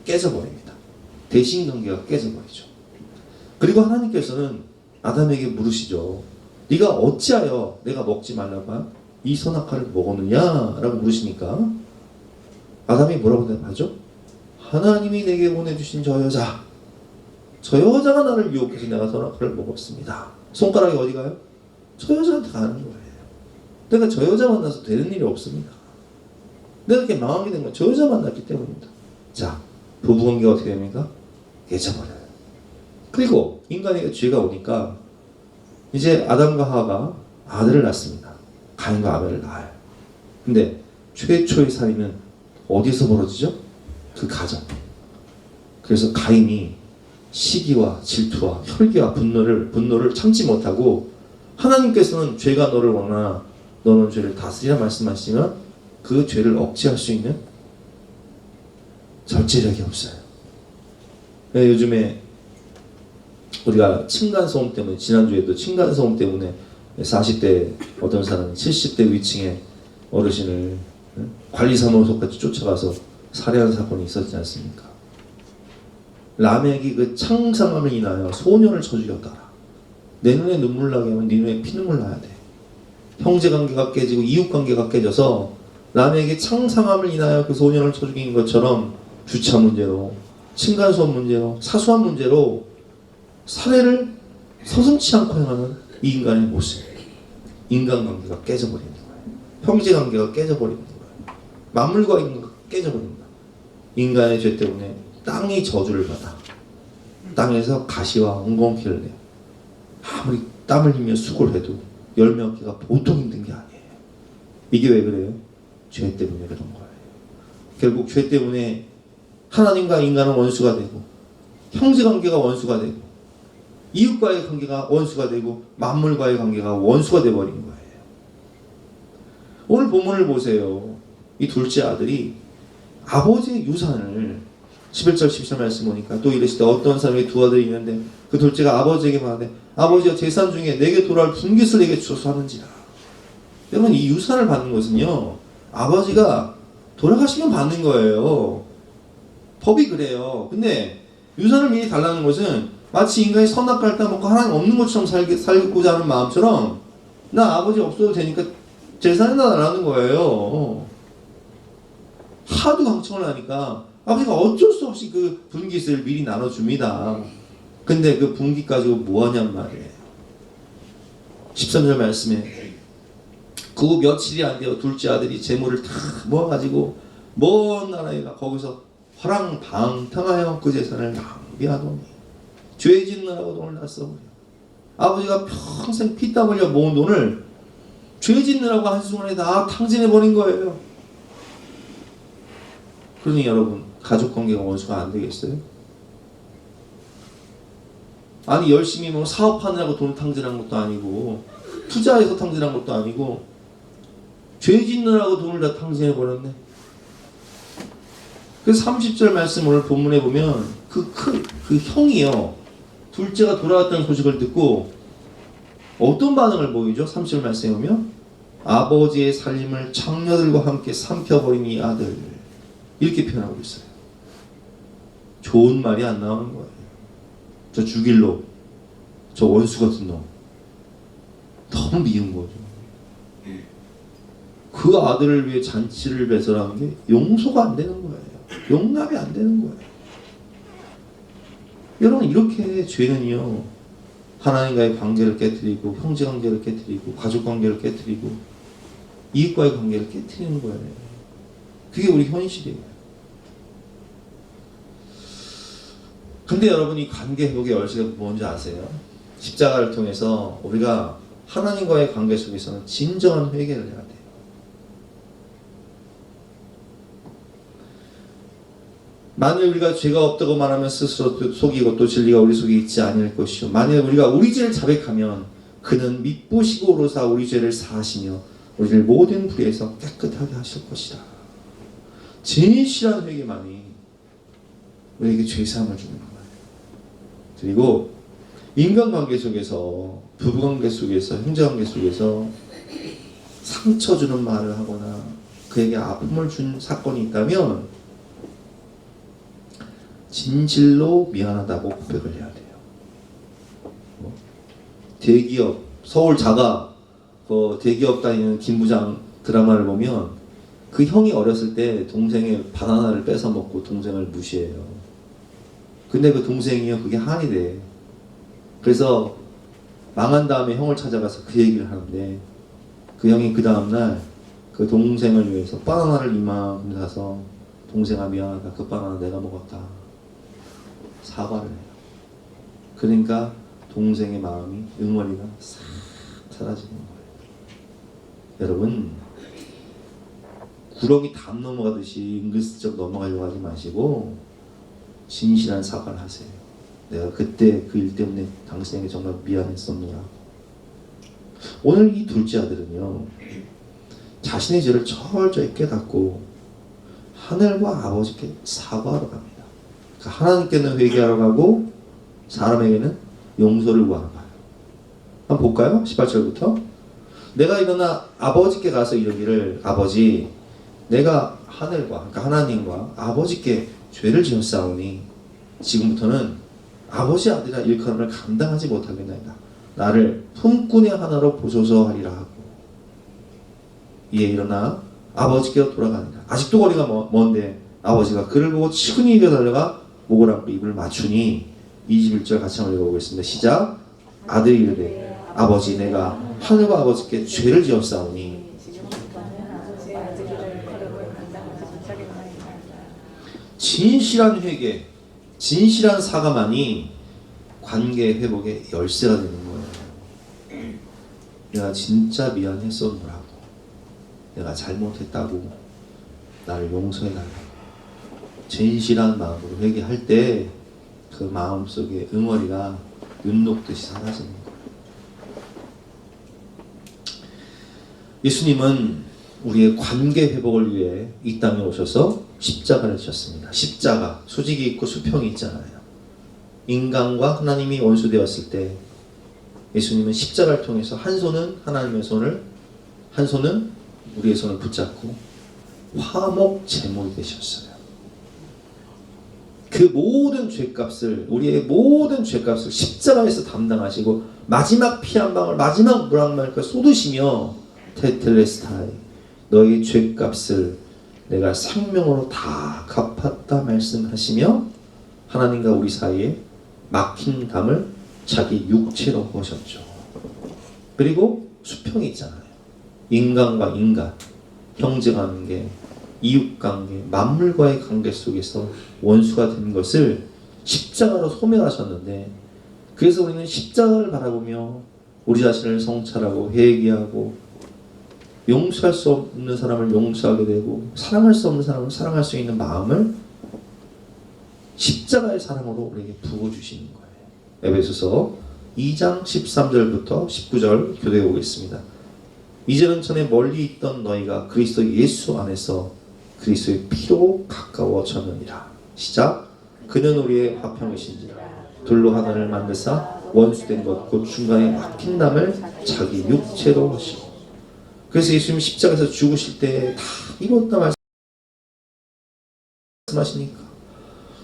깨져버립니다. 대신 관계가 깨져버리죠. 그리고 하나님께서는 아담에게 물으시죠. 네가 어찌하여 내가 먹지 말라고 이 선악과를 먹었느냐? 라고 물으시니까 아담이 뭐라고 대답하죠? 하나님이 내게 보내주신 저 여자가 나를 유혹해서 내가 선악과를 먹었습니다. 손가락이 어디 가요? 저 여자한테 가는 거예요. 내가 저 여자 만나서 되는 일이 없습니다. 내가 이렇게 망하게 된 건 저 여자 만났기 때문입니다. 자, 부부관계가 어떻게 됩니까? 깨져버려요. 그리고 인간에게 죄가 오니까 이제 아담과 하와가 아들을 낳습니다. 가인과 아벨을 낳아요. 근데 최초의 살인은 어디서 벌어지죠? 그 가정. 그래서 가인이 시기와 질투와 혈기와 분노를 참지 못하고 하나님께서는 죄가 너를 원하나 너는 죄를 다스리라 말씀하시지만 그 죄를 억제할 수 있는 절제력이 없어요. 요즘에 우리가 층간소음 때문에 지난주에도 층간소음 때문에 40대 어떤 사람이 70대 위층의 어르신을 관리사무소까지 쫓아가서 살해한 사건이 있었지 않습니까? 라멕이 그 창상함을 인하여 소년을 쳐 죽였더라. 내 눈에 눈물 나게 하면 네 눈에 피눈물 나야 돼. 형제관계가 깨지고 이웃관계가 깨져서 남에게 창상함을 인하여 그 소년을 쳐 죽인 것처럼 주차 문제로, 층간소음 문제로, 사소한 문제로 살해를 서슴지 않고 행하는 이 인간의 모습. 인간관계가 깨져버리는 거예요. 형제관계가 깨져버리는 거예요. 만물과 인간가 깨져버린다. 인간의 죄 때문에 땅이 저주를 받아. 땅에서 가시와 엉겅퀴를 내요. 아무리 땀을 흘리며 수고를 해도 열매 얻기가 보통 힘든 게 아니에요. 이게 왜 그래요? 죄 때문에 그런 거예요. 결국 죄 때문에 하나님과 인간은 원수가 되고, 형제관계가 원수가 되고, 이웃과의 관계가 원수가 되고, 만물과의 관계가 원수가 되어버린 거예요. 오늘 본문을 보세요. 이 둘째 아들이 아버지의 유산을 11절 12절 말씀 보니까 또 이르시되 어떤 사람이 두 아들이 있는데 그 둘째가 아버지에게 말하되 아버지여 재산 중에 내게 돌아올 분깃을 내게 주소서 하는지라. 여러분 이 유산을 받는 것은요 아버지가 돌아가시면 받는 거예요. 법이 그래요. 근데 유산을 미리 달라는 것은 마치 인간이 선악과를 따먹고 하나님 없는 것처럼 살고자 하는 마음처럼 나 아버지 없어도 되니까 재산을 달라는 거예요. 하도 강청을 하니까 아버지가 어쩔 수 없이 그 분깃을 미리 나눠줍니다. 근데 그 분깃 가지고 뭐하냔 말이에요. 13절 말씀에 그 후 며칠이 안 되어 둘째 아들이 재물을 다 모아가지고 먼 나라에 가 거기서 허랑방탕하여 그 재산을 낭비하더니 죄 짓느라고 돈을 다 써버려. 아버지가 평생 피땀 흘려 모은 돈을 죄 짓느라고 한순간에 다 탕진해버린 거예요. 그러니 여러분 가족관계가 원수가 안 되겠어요? 아니 열심히 뭐 사업하느라고 돈 탕진한 것도 아니고 투자해서 탕진한 것도 아니고 죄 짓느라고 돈을 다 탕진해버렸네. 그래서 30절 말씀 오늘 본문에 보면 그 형이요 둘째가 돌아왔다는 소식을 듣고 어떤 반응을 보이죠? 30절 말씀에 보면 아버지의 살림을 창녀들과 함께 삼켜버린 이 아들 이렇게 표현하고 있어요. 좋은 말이 안 나오는 거예요. 저 죽일 놈, 저 원수 같은 놈 너무 미운 거죠. 그 아들을 위해 잔치를 배설하는 게 용서가 안 되는 거예요. 용납이 안 되는 거예요. 여러분 이렇게 죄는요 하나님과의 관계를 깨뜨리고 형제관계를 깨뜨리고 가족관계를 깨뜨리고 이웃과의 관계를 깨뜨리는 거예요. 그게 우리 현실이에요. 근데 여러분 이 관계 회복의 열쇠가 뭔지 아세요? 십자가를 통해서 우리가 하나님과의 관계 속에서는 진정한 회개를 해야 돼요. 만일 우리가 죄가 없다고 말하면 스스로 속이고 또 진리가 우리 속에 있지 아니할 것이요 만일 우리가 우리 죄를 자백하면 그는 미쁘시고 오로사 우리 죄를 사하시며 우리를 모든 불의에서 깨끗하게 하실 것이다. 진실한 회개만이 우리에게 죄사함을 주는 거예요. 그리고 인간관계 속에서 부부관계 속에서 형제관계 속에서 상처 주는 말을 하거나 그에게 아픔을 준 사건이 있다면 진실로 미안하다고 고백을 해야 돼요. 대기업 서울 자가 대기업 다니는 김 부장 드라마를 보면 그 형이 어렸을 때 동생의 바나나를 뺏어 먹고 동생을 무시해요. 근데 그 동생이요 그게 한이 돼. 그래서 망한 다음에 형을 찾아가서 그 얘기를 하는데 그 형이 그 다음날 그 동생을 위해서 바나나를 이만큼 사서 동생아 미안하다 그 바나나 내가 먹었다 사과를 해요. 그러니까 동생의 마음이 응어리가 싹 사라지는 거예요. 여러분 구렁이 담 넘어가듯이 은근슬쩍 넘어가려고 하지 마시고 진실한 사과를 하세요. 내가 그때 그 일 때문에 당신에게 정말 미안했었느냐. 오늘 이 둘째 아들은요 자신의 죄를 철저히 깨닫고 하늘과 아버지께 사과하러 갑니다. 그러니까 하나님께는 회개하러 가고 사람에게는 용서를 구하러 가요. 한번 볼까요? 18절부터 내가 일어나 아버지께 가서 이르기를 아버지 내가 하늘과 그러니까 하나님과 아버지께 죄를 지었사오니 지금부터는 아버지 아들이라 일컬음을 감당하지 못하겠나이다. 나를 품꾼의 하나로 보소서 하리라 하고 이에 일어나 아버지께로 돌아가니라. 아직도 거리가 먼데 아버지가 그를 보고 치근히 달려가 목을 안고 입을 맞추니 21절 같이 한번 읽어보겠습니다. 시작. 아들이 이르되 아버지 내가 하늘과 아버지께 죄를 지었사오니. 진실한 회개, 진실한 사과만이 관계 회복의 열쇠가 되는 거예요. 내가 진짜 미안했었노라고, 내가 잘못했다고 나를 용서해달라고 진실한 마음으로 회개할 때 그 마음속에 응어리가 눈 녹듯이 사라지는 거예요. 예수님은 우리의 관계 회복을 위해 이 땅에 오셔서 십자가를 지셨습니다. 십자가, 수직이 있고 수평이 있잖아요. 인간과 하나님이 원수되었을 때 예수님은 십자가를 통해서 한 손은 하나님의 손을, 한 손은 우리의 손을 붙잡고 화목 제물이 되셨어요. 그 모든 죄값을, 우리의 모든 죄값을 십자가에서 담당하시고 마지막 피 한 방울, 마지막 물 한 방울 쏟으시며 테텔레스타이, 너희 죄값을 내가 생명으로 다 갚았다 말씀하시며 하나님과 우리 사이에 막힌 담을 자기 육체로 보셨죠. 그리고 수평이 있잖아요. 인간과 인간, 형제관계, 이웃관계, 만물과의 관계 속에서 원수가 된 것을 십자가로 소멸하셨는데, 그래서 우리는 십자가를 바라보며 우리 자신을 성찰하고 회개하고 용서할 수 없는 사람을 용서하게 되고 사랑할 수 없는 사람을 사랑할 수 있는 마음을 십자가의 사랑으로 우리에게 부어주시는 거예요. 에베소서 2장 13절부터 19절 교대해 보겠습니다. 이제는 전에 멀리 있던 너희가 그리스도 예수 안에서 그리스도의 피로 가까워졌느니라. 시작. 그는 우리의 화평이신지라 돌로 하나를 만드사 원수된 것 곧 중간에 막힌 담을 자기 육체로 하시고. 그래서 예수님 십자가에서 죽으실 때 다 이뤘다 말씀하시니까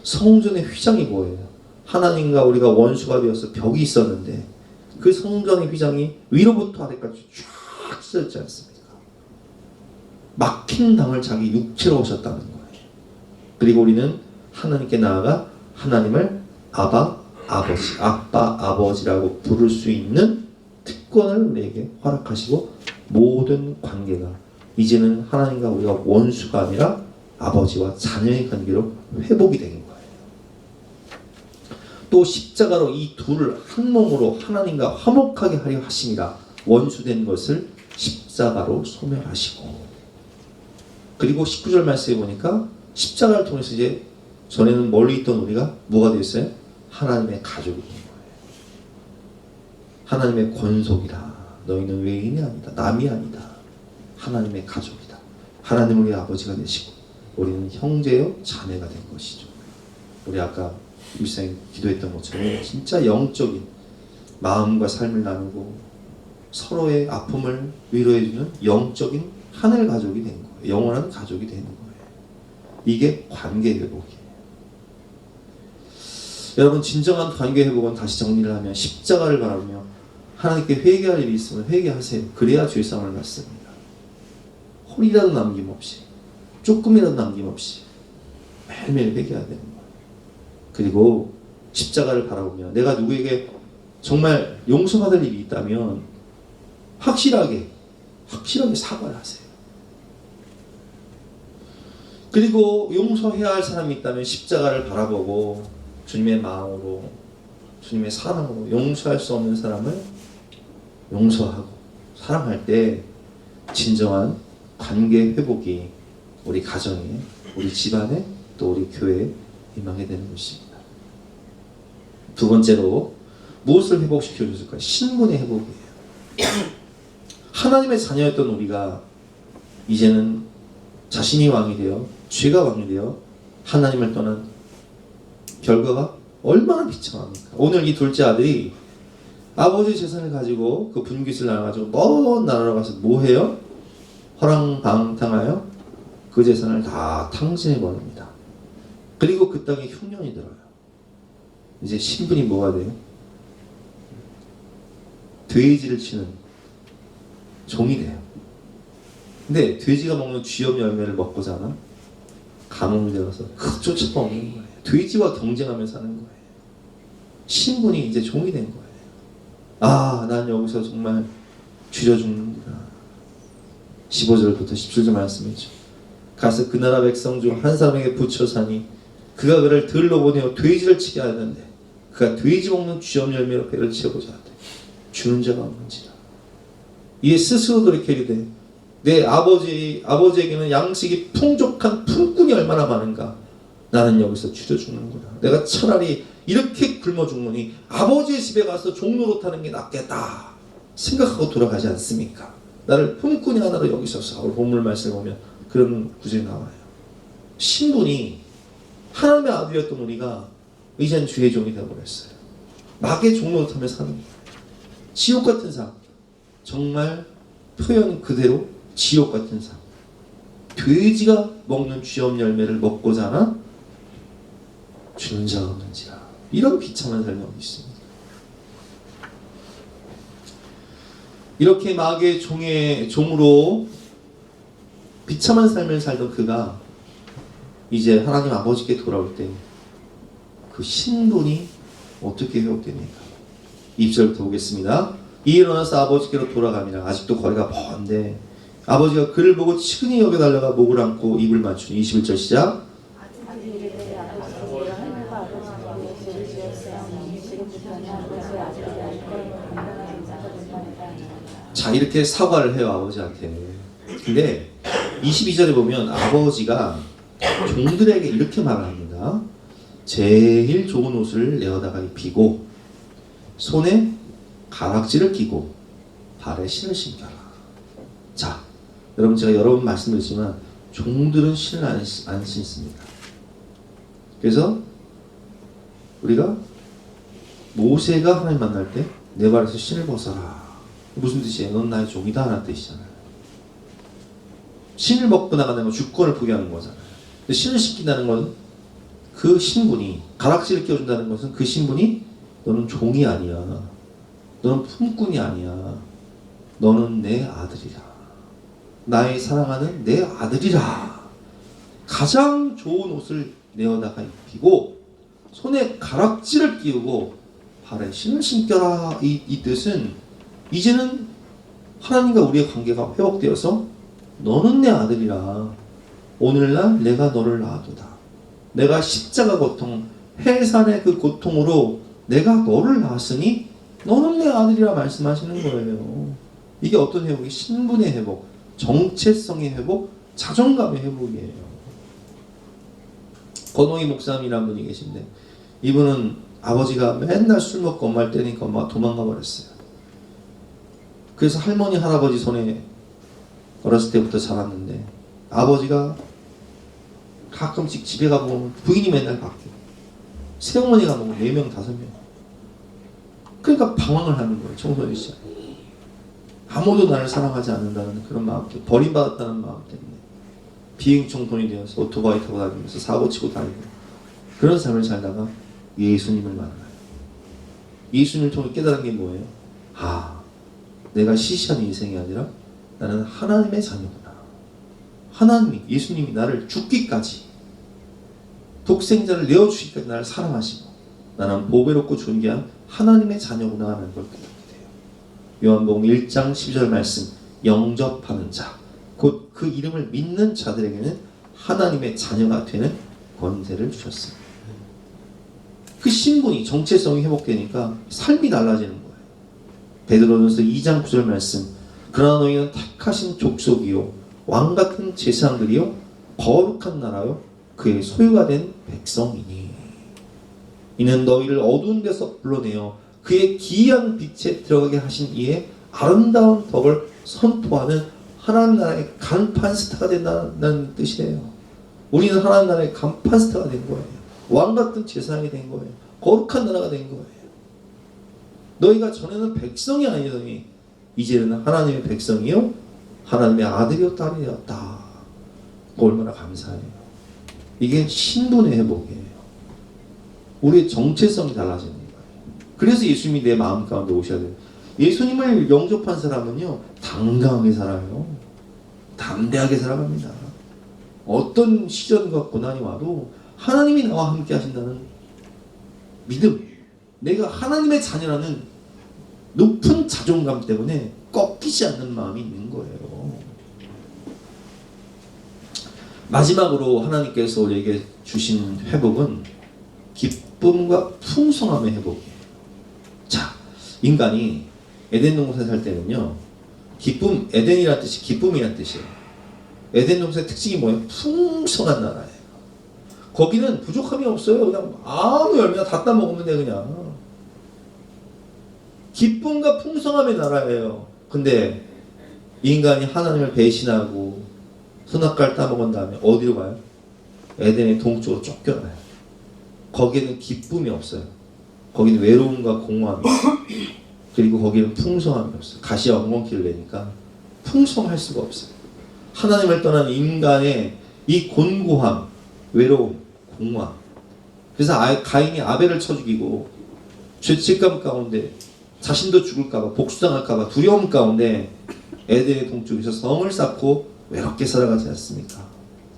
성전의 휘장이 뭐예요? 하나님과 우리가 원수가 되어서 벽이 있었는데 그 성전의 휘장이 위로부터 아래까지 쫙 찢어졌지 않습니까? 막힌 담을 자기 육체로 오셨다는 거예요. 그리고 우리는 하나님께 나아가 하나님을 아빠, 아버지라고 부를 수 있는 특권을 우리에게 허락하시고 모든 관계가 이제는 하나님과 우리가 원수가 아니라 아버지와 자녀의 관계로 회복이 된 거예요. 또 십자가로 이 둘을 한 몸으로 하나님과 화목하게 하려 하심이라. 원수된 것을 십자가로 소멸하시고. 그리고 19절 말씀에 보니까 십자가를 통해서 이제 전에는 멀리 있던 우리가 뭐가 됐어요? 하나님의 가족이 된 거예요. 하나님의 권속이다. 너희는 외인이 아니다. 남이 아니다. 하나님의 가족이다. 하나님 우리 아버지가 되시고 우리는 형제요 자매가 된 것이죠. 우리 아까 일상에 기도했던 것처럼 진짜 영적인 마음과 삶을 나누고 서로의 아픔을 위로해주는 영적인 하늘 가족이 된 거예요. 영원한 가족이 되는 거예요. 이게 관계 회복이에요. 여러분, 진정한 관계 회복은 다시 정리를 하면 십자가를 바라보며 하나님께 회개할 일이 있으면 회개하세요. 그래야 죄사함을 받습니다. 홀이라도 남김없이, 조금이라도 남김없이 매일매일 회개해야 되는 거예요. 그리고 십자가를 바라보며 내가 누구에게 정말 용서받을 일이 있다면 확실하게 사과를 하세요. 그리고 용서해야 할 사람이 있다면 십자가를 바라보고 주님의 마음으로, 주님의 사랑으로 용서할 수 없는 사람을 용서하고 사랑할 때 진정한 관계 회복이 우리 가정에, 우리 집안에, 또 우리 교회에 임하게 되는 것입니다. 두 번째로 무엇을 회복시켜 줬을까요? 신분의 회복이에요. 하나님의 자녀였던 우리가 이제는 자신이 왕이 되어, 죄가 왕이 되어 하나님을 떠난 결과가 얼마나 비참합니까? 오늘 이 둘째 아들이 아버지 재산을 가지고 그 분깃을 나눠가지고 먼 나라로 가서 뭐 해요? 허랑방탕하여 그 재산을 다 탕진해버립니다. 그리고 그 땅에 흉년이 들어요. 이제 신분이 뭐가 돼요? 돼지를 치는 종이 돼요. 근데 돼지가 먹는 쥐염 열매를 먹고자 하나 감옥에 들어가서 쫓아먹는 거예요. 돼지와 경쟁하며 사는 거예요. 신분이 이제 종이 된 거예요. 아, 난 여기서 정말 쥐려 죽는구나. 15절부터 17절 말씀이죠. 가서 그 나라 백성 중 한 사람에게 붙여 사니 그가 그를 들러 보내어 돼지를 치게 하였는데 그가 돼지 먹는 쥐염 열매로 배를 채우고자 하되 주는 자가 없는지라. 이에 스스로 돌이켜 이르되 내 아버지에게는 양식이 풍족한 품꾼이 얼마나 많은가. 나는 여기서 쥐려 죽는구나. 내가 차라리 이렇게 굶어 죽느니 아버지의 집에 가서 종로로 타는 게 낫겠다 생각하고 돌아가지 않습니까? 나를 품꾼이 하나로 여기셔서 오늘 본문 말씀을 보면 그런 구절이 나와요. 신분이 하나님의 아들이었던 우리가 이젠 주의 종이 되어버렸어요. 마귀의 종로로 타며 사는 거예요. 지옥 같은 삶. 정말 표현 그대로 지옥 같은 삶. 돼지가 먹는 쥐염 열매를 먹고자 하나 주는 자가 없는지라. 이런 비참한 삶이 어디 있습니까? 이렇게 마귀의 종으로 비참한 삶을 살던 그가 이제 하나님 아버지께 돌아올 때 그 신분이 어떻게 회복됩니까? 2절부터 보겠습니다. 이에 일어나서 아버지께로 돌아가니라. 아직도 거리가 먼데 아버지가 그를 보고 치근히 여겨 달려가 목을 안고 입을 맞추니 21절 시작. 자, 이렇게 사과를 해요, 아버지한테. 근데 22절에 보면 아버지가 종들에게 이렇게 말을 합니다. 제일 좋은 옷을 내어다가 입히고 손에 가락지를 끼고 발에 신을 신겨라. 자, 여러분, 제가 여러 번 말씀드렸지만 종들은 신을 안 신습니다. 그래서 우리가 모세가 하나님 만날 때 내 발에서 신을 벗어라. 무슨 뜻이에요? 넌 나의 종이다 하는 뜻이잖아요. 신을 먹고 나가는 건 주권을 부여하는 거잖아요. 근데 신을 신긴다는 건 그 신분이, 가락지를 끼워준다는 것은 그 신분이 너는 종이 아니야. 너는 품꾼이 아니야. 너는 내 아들이라. 나의 사랑하는 내 아들이라. 가장 좋은 옷을 내어다가 입히고 손에 가락지를 끼우고 발에 신을 신겨라. 이 뜻은 이제는 하나님과 우리의 관계가 회복되어서 너는 내 아들이라. 오늘날 내가 너를 낳아두다. 내가 십자가 고통, 해산의 그 고통으로 내가 너를 낳았으니 너는 내 아들이라 말씀하시는 거예요. 이게 어떤 회복이? 신분의 회복, 정체성의 회복, 자존감의 회복이에요. 권홍희 목사님이라는 분이 계신데 이분은 아버지가 맨날 술 먹고 엄마를 때리니까 엄마가 도망가 버렸어요. 그래서 할머니 할아버지 손에 어렸을 때부터 자랐는데 아버지가 가끔씩 집에 가보면 부인이 맨날 바뀌고 새어머니가 뭐 4명 5명. 그러니까 방황을 하는 거예요. 청소년 시절. 아무도 나를 사랑하지 않는다는 그런 마음 때문에, 버림받았다는 마음 때문에 비행청소년이 되어서 오토바이 타고 다니면서 사고치고 다니고 그런 삶을 살다가 예수님을 만나요. 예수님을 통해 깨달은 게 뭐예요? 아, 내가 시시한 인생이 아니라 나는 하나님의 자녀구나. 하나님이, 예수님이 나를 죽기까지, 독생자를 내어주시기까지 나를 사랑하시고 나는 보배롭고 존귀한 하나님의 자녀구나 하는 걸 깨닫게 돼요. 요한복음 1장 12절 말씀, 영접하는 자, 곧 그 이름을 믿는 자들에게는 하나님의 자녀가 되는 권세를 주셨습니다. 그 신분이, 정체성이 회복되니까 삶이 달라지는 거예요. 베드로전서 2장 9절 말씀, 그러나 너희는 택하신 족속이요 왕같은 제사장들이요 거룩한 나라요 그의 소유가 된 백성이니 이는 너희를 어두운 데서 불러내어 그의 기이한 빛에 들어가게 하신 이의 아름다운 덕을 선포하는 하나님 나라의 간판 스타가 된다는 뜻이에요. 우리는 하나님 나라의 간판 스타가 된 거예요. 왕같은 제사장이 된 거예요. 거룩한 나라가 된 거예요. 너희가 전에는 백성이 아니더니 이제는 하나님의 백성이요 하나님의 아들이요 딸이 되었다. 얼마나 감사해요. 이게 신분의 회복이에요. 우리의 정체성이 달라지는 거예요. 그래서 예수님이 내 마음 가운데 오셔야 돼요. 예수님을 영접한 사람은요, 당당하게 살아요. 담대하게 살아갑니다. 어떤 시련과 고난이 와도 하나님이 나와 함께 하신다는 믿음, 내가 하나님의 자녀라는 높은 자존감 때문에 꺾이지 않는 마음이 있는 거예요. 마지막으로 하나님께서 우리에게 주신 회복은 기쁨과 풍성함의 회복이에요. 자, 인간이 에덴 동산에 살 때는요, 기쁨, 에덴이라는 뜻이 기쁨이라는 뜻이에요. 에덴 동산의 특징이 뭐예요? 풍성한 나라예요. 거기는 부족함이 없어요. 그냥 아무 열매나 다 따먹으면 돼, 그냥. 기쁨과 풍성함의 나라예요. 근데 인간이 하나님을 배신하고 선악과를 따먹은 다음에 어디로 가요? 에덴의 동쪽으로 쫓겨나요. 거기에는 기쁨이 없어요. 거기는 외로움과 공허함이 있어요. 그리고 거기는 풍성함이 없어요. 가시와 엉겅퀴를 내니까 풍성할 수가 없어요. 하나님을 떠난 인간의 이 곤고함, 외로움, 공허함. 그래서 가인이 아벨을 쳐 죽이고 죄책감 가운데 자신도 죽을까봐, 복수당할까봐 두려움 가운데 에덴의 동쪽에서 성을 쌓고 외롭게 살아가지 않습니까?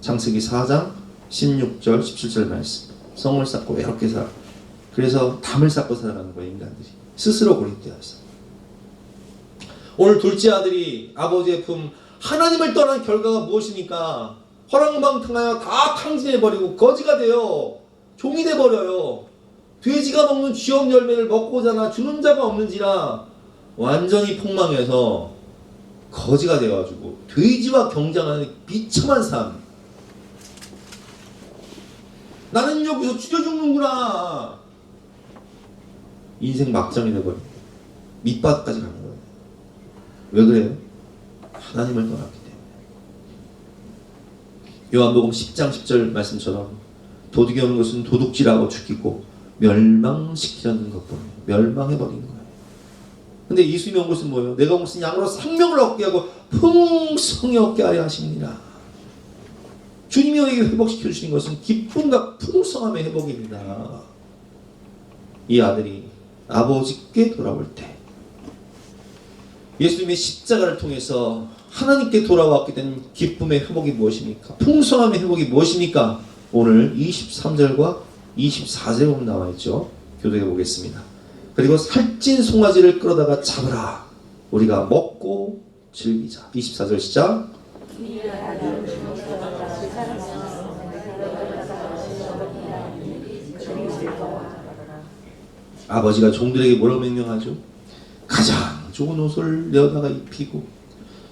창세기 4장 16절 17절 말씀. 성을 쌓고 외롭게 살아. 그래서 담을 쌓고 살아가는 거예요, 인간들이. 스스로 고립되어서. 오늘 둘째 아들이 아버지의 품 하나님을 떠난 결과가 무엇입니까? 허랑방탕하여 다 탕진해버리고 거지가 되어 종이 돼버려요. 돼지가 먹는 쥐업 열매를 먹고자나 주는 자가 없는지라 완전히 폭망해서 거지가 되어가지고 돼지와 경쟁하는 비참한 삶. 나는 여기서 죽여 죽는구나. 인생 막장이 돼버려. 밑바닥까지 가는 거예요. 왜 그래요? 하나님을 떠났기 때문에. 요한복음 10장 10절 말씀처럼 도둑이 오는 것은 도둑질하고 죽이고 멸망시키려는 것뿐이에요. 멸망해버린 거예요. 근데 예수님이 온 것은 뭐예요? 내가 온 것은 양으로 생명을 얻게 하고 풍성히 얻게 하려 하십니다. 주님이 우리에게 회복시켜 주신 것은 기쁨과 풍성함의 회복입니다. 이 아들이 아버지께 돌아올 때 예수님의 십자가를 통해서 하나님께 돌아왔게 된 기쁨의 회복이 무엇입니까? 풍성함의 회복이 무엇입니까? 오늘 23절과 24절에 보면 나와 있죠. 교독해 보겠습니다. 그리고 살찐 송아지를 끌어다가 잡으라. 우리가 먹고 즐기자. 24절 시작. 아버지가 종들에게 뭐라고 명령하죠? 가장 좋은 옷을 내어다가 입히고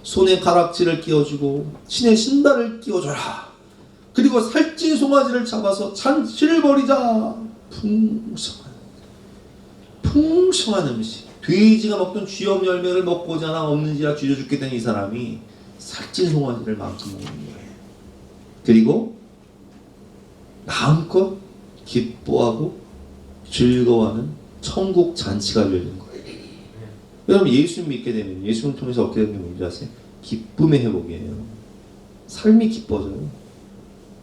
손에 가락지를 끼워주고 신의 신발을 끼워줘라. 그리고 살찐 송아지를 잡아서 잔치를 벌이자. 풍성한 음식. 돼지가 먹던 쥐업 열매를 먹고자나 없는지라 쥐져 죽게 된 이 사람이 살찐 송아지를 마음껏 먹는 거예요. 그리고 마음껏 기뻐하고 즐거워하는 천국 잔치가 열린 거예요. 여러분 예수님 믿게 되면 예수님 통해서 얻게 되는 게 뭔지 아세요? 기쁨의 회복이에요. 삶이 기뻐져요.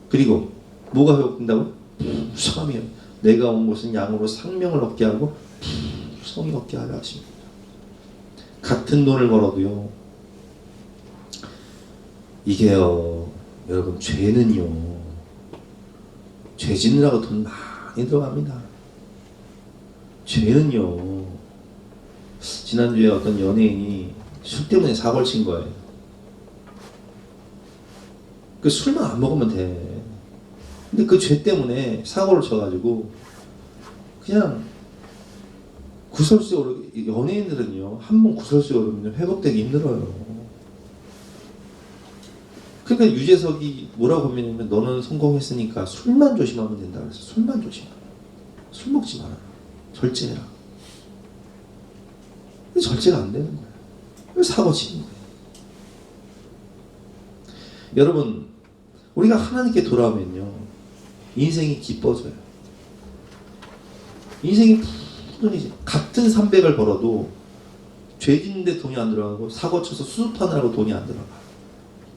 그리고 뭐가 회복된다고? 풍성함이에요. 내가 온 곳은 양으로 생명을 얻게 하고 풍성히 얻게 하려 하십니다. 같은 돈을 벌어도요, 이게요, 여러분 죄는요, 죄 짓느라고 돈 많이 들어갑니다. 죄는요, 지난주에 어떤 연예인이 술 때문에 사고를 친 거예요. 그 술만 안 먹으면 돼. 근데 그 죄 때문에 사고를 쳐가지고 그냥 구설수에 오르게. 연예인들은요, 한 번 구설수에 오르면 회복되기 힘들어요. 그러니까 유재석이 뭐라고 하냐면 너는 성공했으니까 술만 조심하면 된다 그래서 술만 조심하라. 술 먹지 마라. 절제해라. 절제가 안 되는 거예요. 사고 치는 거예요. 여러분, 우리가 하나님께 돌아오면요, 인생이 기뻐져요. 인생이 푸근해져요. 같은 300을 벌어도 죄 짓는데 돈이 안 들어가고 사고 쳐서 수습하느라고 돈이 안 들어가.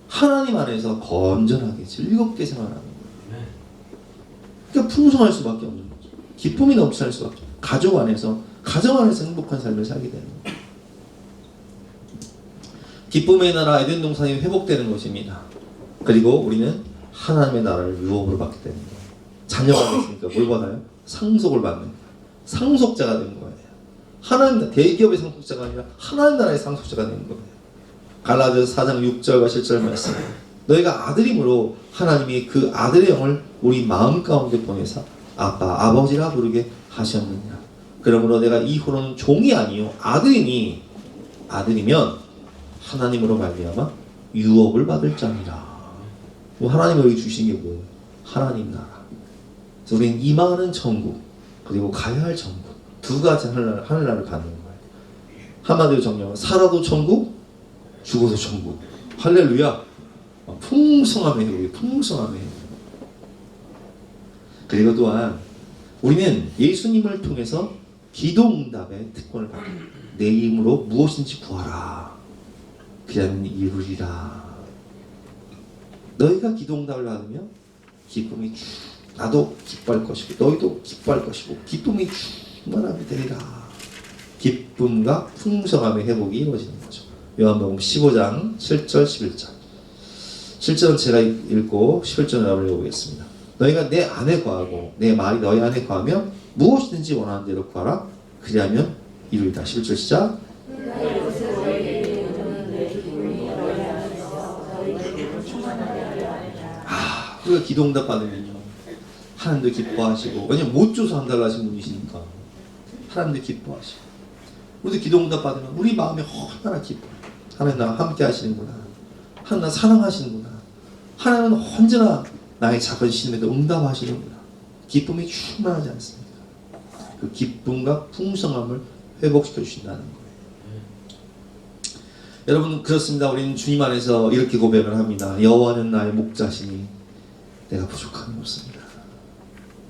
하나님 안에서 건전하게 즐겁게 생활하는 거예요. 그러니까 풍성할 수밖에 없는 거죠. 기쁨이 넘쳐날 수밖에 없어요. 가정 안에서 행복한 삶을 살게 되는 거예요. 기쁨의 나라 에덴 동산이 회복되는 것입니다. 그리고 우리는 하나님의 나라를 유업으로 받게 되는 거예요. 자녀가 됐으니까 뭘 받아요? 상속을 받는 거예요. 상속자가 되는 거예요. 하나님, 대기업의 상속자가 아니라 하나님 나라의 상속자가 되는 거예요. 갈라디아서 4장 6절과 7절 말씀. 너희가 아들임으로 하나님이 그 아들의 영을 우리 마음 가운데 보내사 아빠, 아버지라 부르게 하셨느니라. 그러므로 내가 이후로는 종이 아니요 아들이니 아들이면 하나님으로 말미암아 유업을 받을 자니라. 하나님이 여기 주신 게 뭐예요? 하나님 나라. 그래서 우리는 임하는 천국 그리고 가야 할 천국 두 가지 하늘나라를 가는 거예요. 한마디로 정리하면 살아도 천국, 죽어도 천국. 할렐루야. 풍성함의 회복이 풍성함의 회복. 그리고 또한 우리는 예수님을 통해서 기도응답의 특권을 받고 내 이름으로 무엇인지 구하라. 그리하면 이루리라. 너희가 기도응답을 받으면 기쁨이 나도 기뻐할 것이고 너희도 기뻐할 것이고 기쁨이 충만하게 되리라. 기쁨과 풍성함의 회복이 이루어지는 거죠. 요한복음 15장 7절 11절. 7절은 제가 읽고 11절을 올려보겠습니다. 너희가 내 안에 거하고 내 말이 너희 안에 거하면 무엇이든지 원하는 대로 구하라. 그리하면 이루리라. 11절 시작. 우리가 기도응답 받으면요 하나님도 기뻐하시고, 왜냐면 못 줘서 안 달라 하신 분이시니까 하나님도 기뻐하시고, 우리도 기도응답 받으면 우리 마음이 얼마나 기뻐요. 하나님 나와 함께 하시는구나, 하나님 나 사랑하시는구나, 하나님은 언제나 나의 작은 신임에도 응답하시는구나. 기쁨이 충만하지 않습니까? 그 기쁨과 풍성함을 회복시켜 주신다는 거예요. 여러분, 그렇습니다. 우리는 주님 안에서 이렇게 고백을 합니다. 여호와는 나의 목자시니 내가 부족함이 없습니다.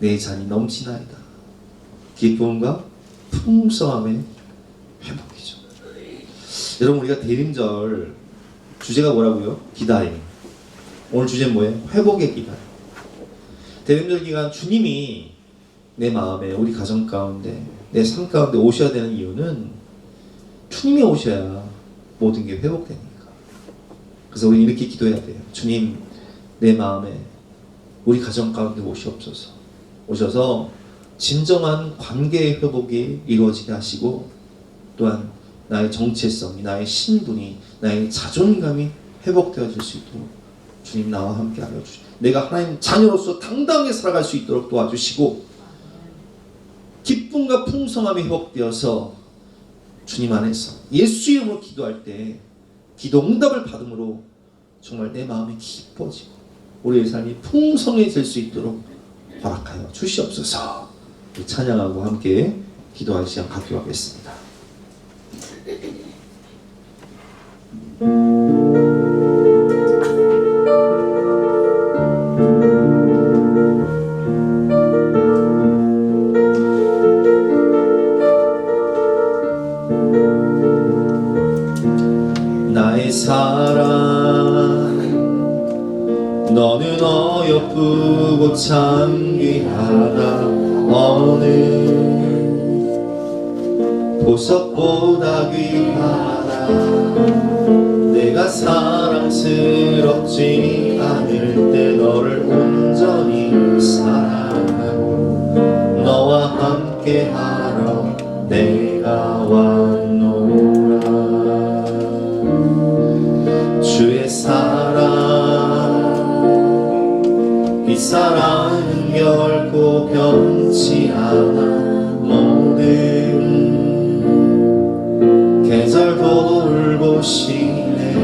내 잔이 넘치나이다. 기쁨과 풍성함의 회복이죠. 여러분, 우리가 대림절 주제가 뭐라고요? 기다림. 오늘 주제는 뭐예요? 회복의 기다림. 대림절 기간 주님이 내 마음에, 우리 가정 가운데, 내 삶 가운데 오셔야 되는 이유는 주님이 오셔야 모든 게 회복되니까. 그래서 우리 이렇게 기도해야 돼요. 주님, 내 마음에, 우리 가정 가운데 오셔서 진정한 관계의 회복이 이루어지게 하시고, 또한 나의 정체성이, 나의 신분이, 나의 자존감이 회복되어질 수 있도록 주님 나와 함께 하여 주시고, 내가 하나님 자녀로서 당당하게 살아갈 수 있도록 도와주시고, 기쁨과 풍성함이 회복되어서 주님 안에서 예수 이름으로 기도할 때 기도 응답을 받음으로 정말 내 마음이 기뻐지고 우리의 삶이 풍성해질 수 있도록 허락하여 주시옵소서. 찬양하고 함께 기도할 시간 갖도록 하겠습니다. 나의 사랑, 너는 어여쁘고 참 귀하다. 어느 보석보다 귀하다. 내가 사랑스럽지 않을 때 너를 온전히 사랑하고 너와 함께하러 내가 왔노라. 주의 사랑, 이 사랑은 결코 변치 않아. 모든 계절 돌보시네.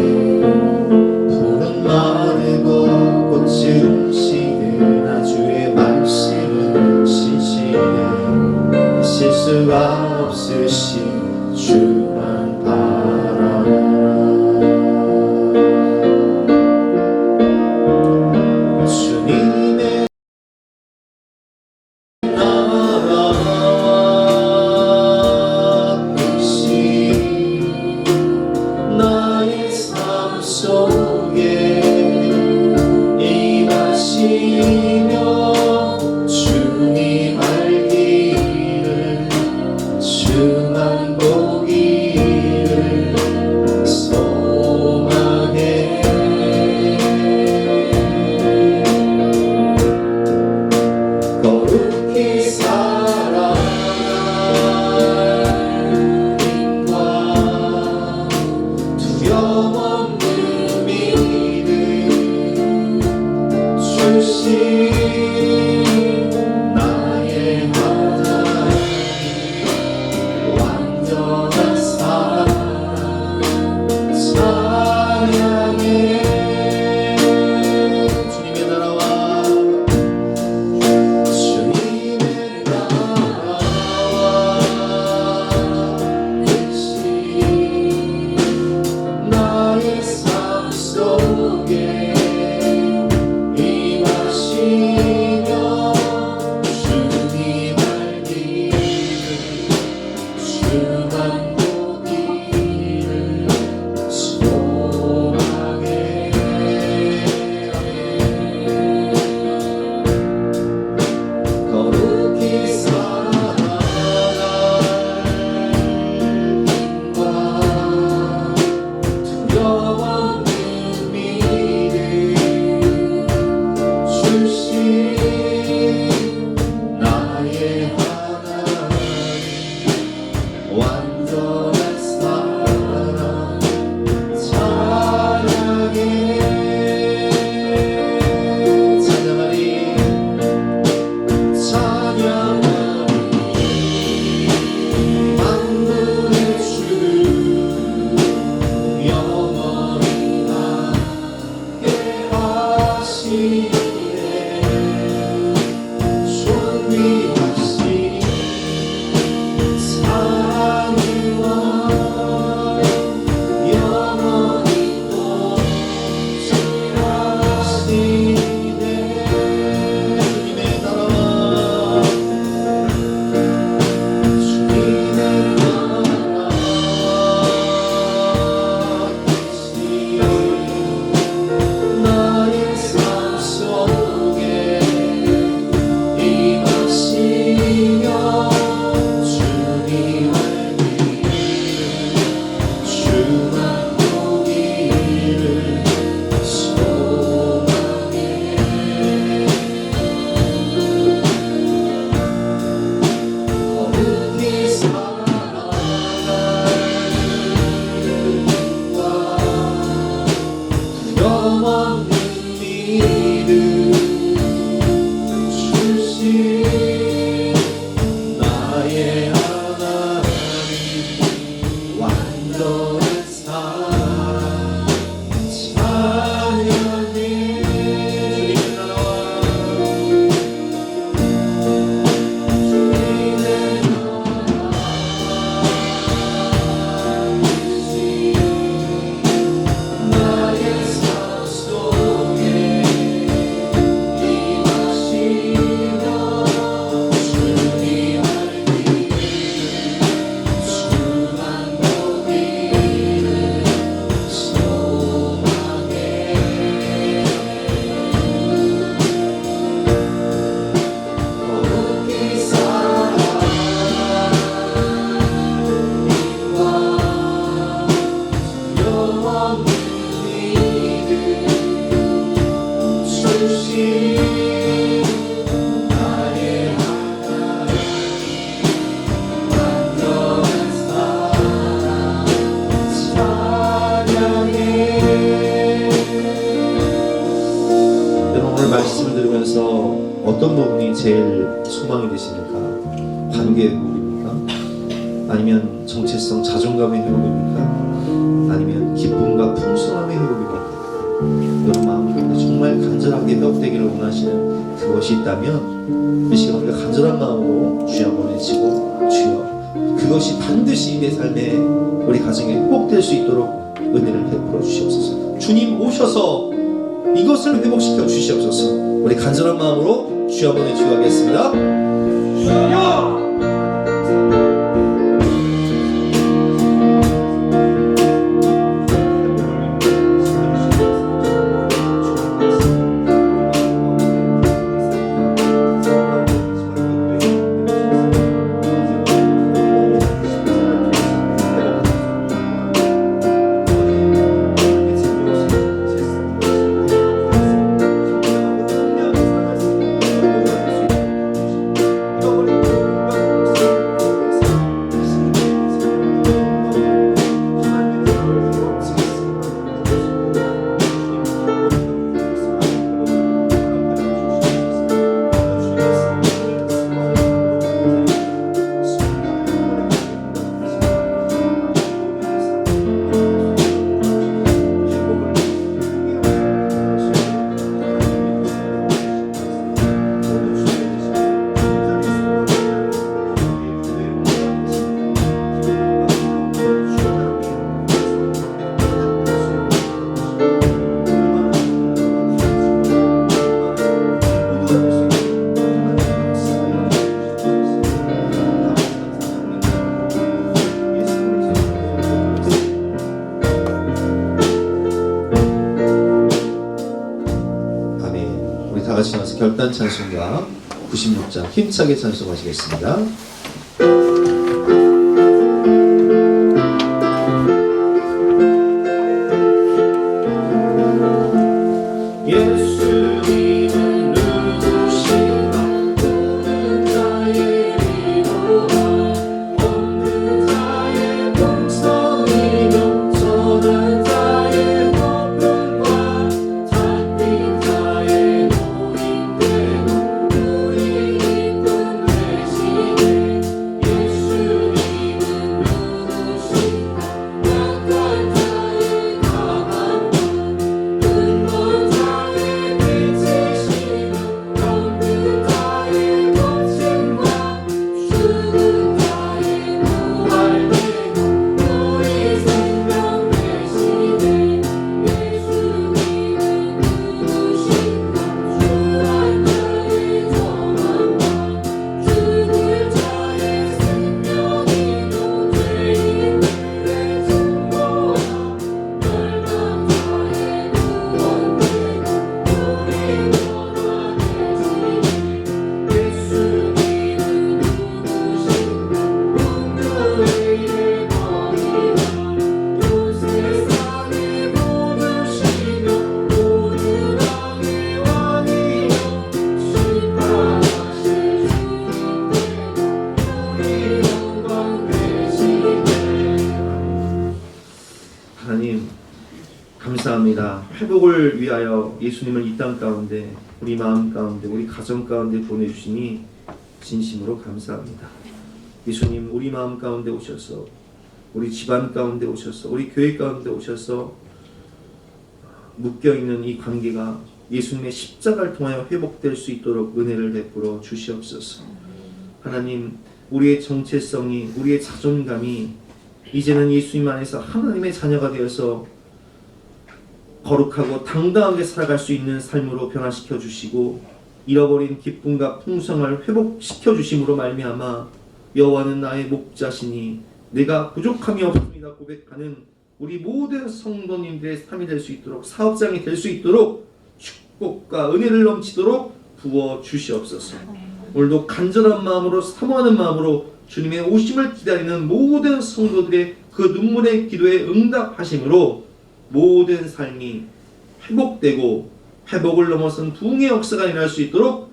푸른 마르고 꽃은 시드나 주의 말씀은 신실해. 실수가 없으신 주만 바라라. 주만 보기 살아가시면서 어떤 부분이 제일 소망이 되십니까? 관계의 회복입니까? 아니면 정체성, 자존감의 회복입니까? 아니면 기쁨과 풍성함의 회복입니까? 여러분 마음 가운데 정말 간절하게 회복되기를 원하시는 그것이 있다면 이 시간 우리가 간절한 마음으로 주여 한번 외치고 주여 그것이 반드시 내 삶에 우리 가정에 회복될 수 있도록 은혜를 베풀어 주시옵소서. 주님 오셔서 이것을 회복시켜 주시옵소서. 우리 간절한 마음으로 주여 한번 외치고 하겠습니다. 주여! 결단 찬송가 96장 힘차게 찬송하시겠습니다. 예수님은 누구신가 모든 자의 위로와 없는 자의 풍성이며 전한 자의 높음과 잡힌 자의 노인되고 우리 기쁨 되시네. 예수님은 누구신가 약한 자의 강함과 근본 자의 빛이시며 없는 자의 고침과 죽은 자의 부활되고 우리 생명 되시네. 예수님은 누구신가 주한 자의 정함과 죽을 자의 생명이며 죄인들의 증거와 멸망 자의 구원되고 우리 변화 되시네. 예수님은 누구신가 운명의 일을 버리라 온 세상을 모두시며 모든 왕의 왕이여 심판하실 주님 되고 우리 영광 되시네. 하나님 감사합니다. 회복을 위하여 예수님을 이 땅 가운데 우리 마음 가운데 우리 가정 가운데 보내주시니 진심으로 감사합니다. 예수님 우리 마음 가운데 오셔서 우리 집안 가운데 오셔서 우리 교회 가운데 오셔서 묶여있는 이 관계가 예수님의 십자가를 통하여 회복될 수 있도록 은혜를 베풀어 주시옵소서. 하나님 우리의 정체성이 우리의 자존감이 이제는 예수님 안에서 하나님의 자녀가 되어서 거룩하고 당당하게 살아갈 수 있는 삶으로 변화시켜 주시고 잃어버린 기쁨과 풍성을 회복시켜 주심으로 말미암아 여호와는 나의 목자시니 내가 부족함이 없습니다 고백하는 우리 모든 성도님들의 삶이 될 수 있도록 사업장이 될 수 있도록 축복과 은혜를 넘치도록 부어 주시옵소서. 오늘도 간절한 마음으로 사모하는 마음으로 주님의 오심을 기다리는 모든 성도들의 그 눈물의 기도에 응답하심으로 모든 삶이 회복되고 회복을 넘어선 부흥의 역사가 일어날 수 있도록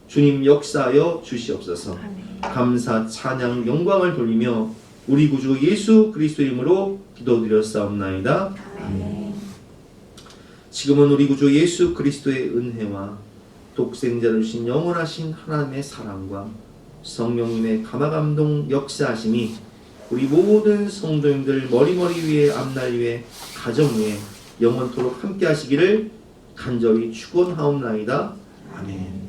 주님 역사하여 주시옵소서. 감사, 찬양, 영광을 돌리며 우리 구주 예수 그리스도 이름으로 기도드렸사옵나이다. 아멘. 지금은 우리 구주 예수 그리스도의 은혜와 독생자를 주신 영원하신 하나님의 사랑과 성령님의 감화감동 역사하심이 우리 모든 성도님들 머리머리 위에 앞날 위에 가정 위에 영원토록 함께 하시기를 간절히 축원하옵나이다. 아멘.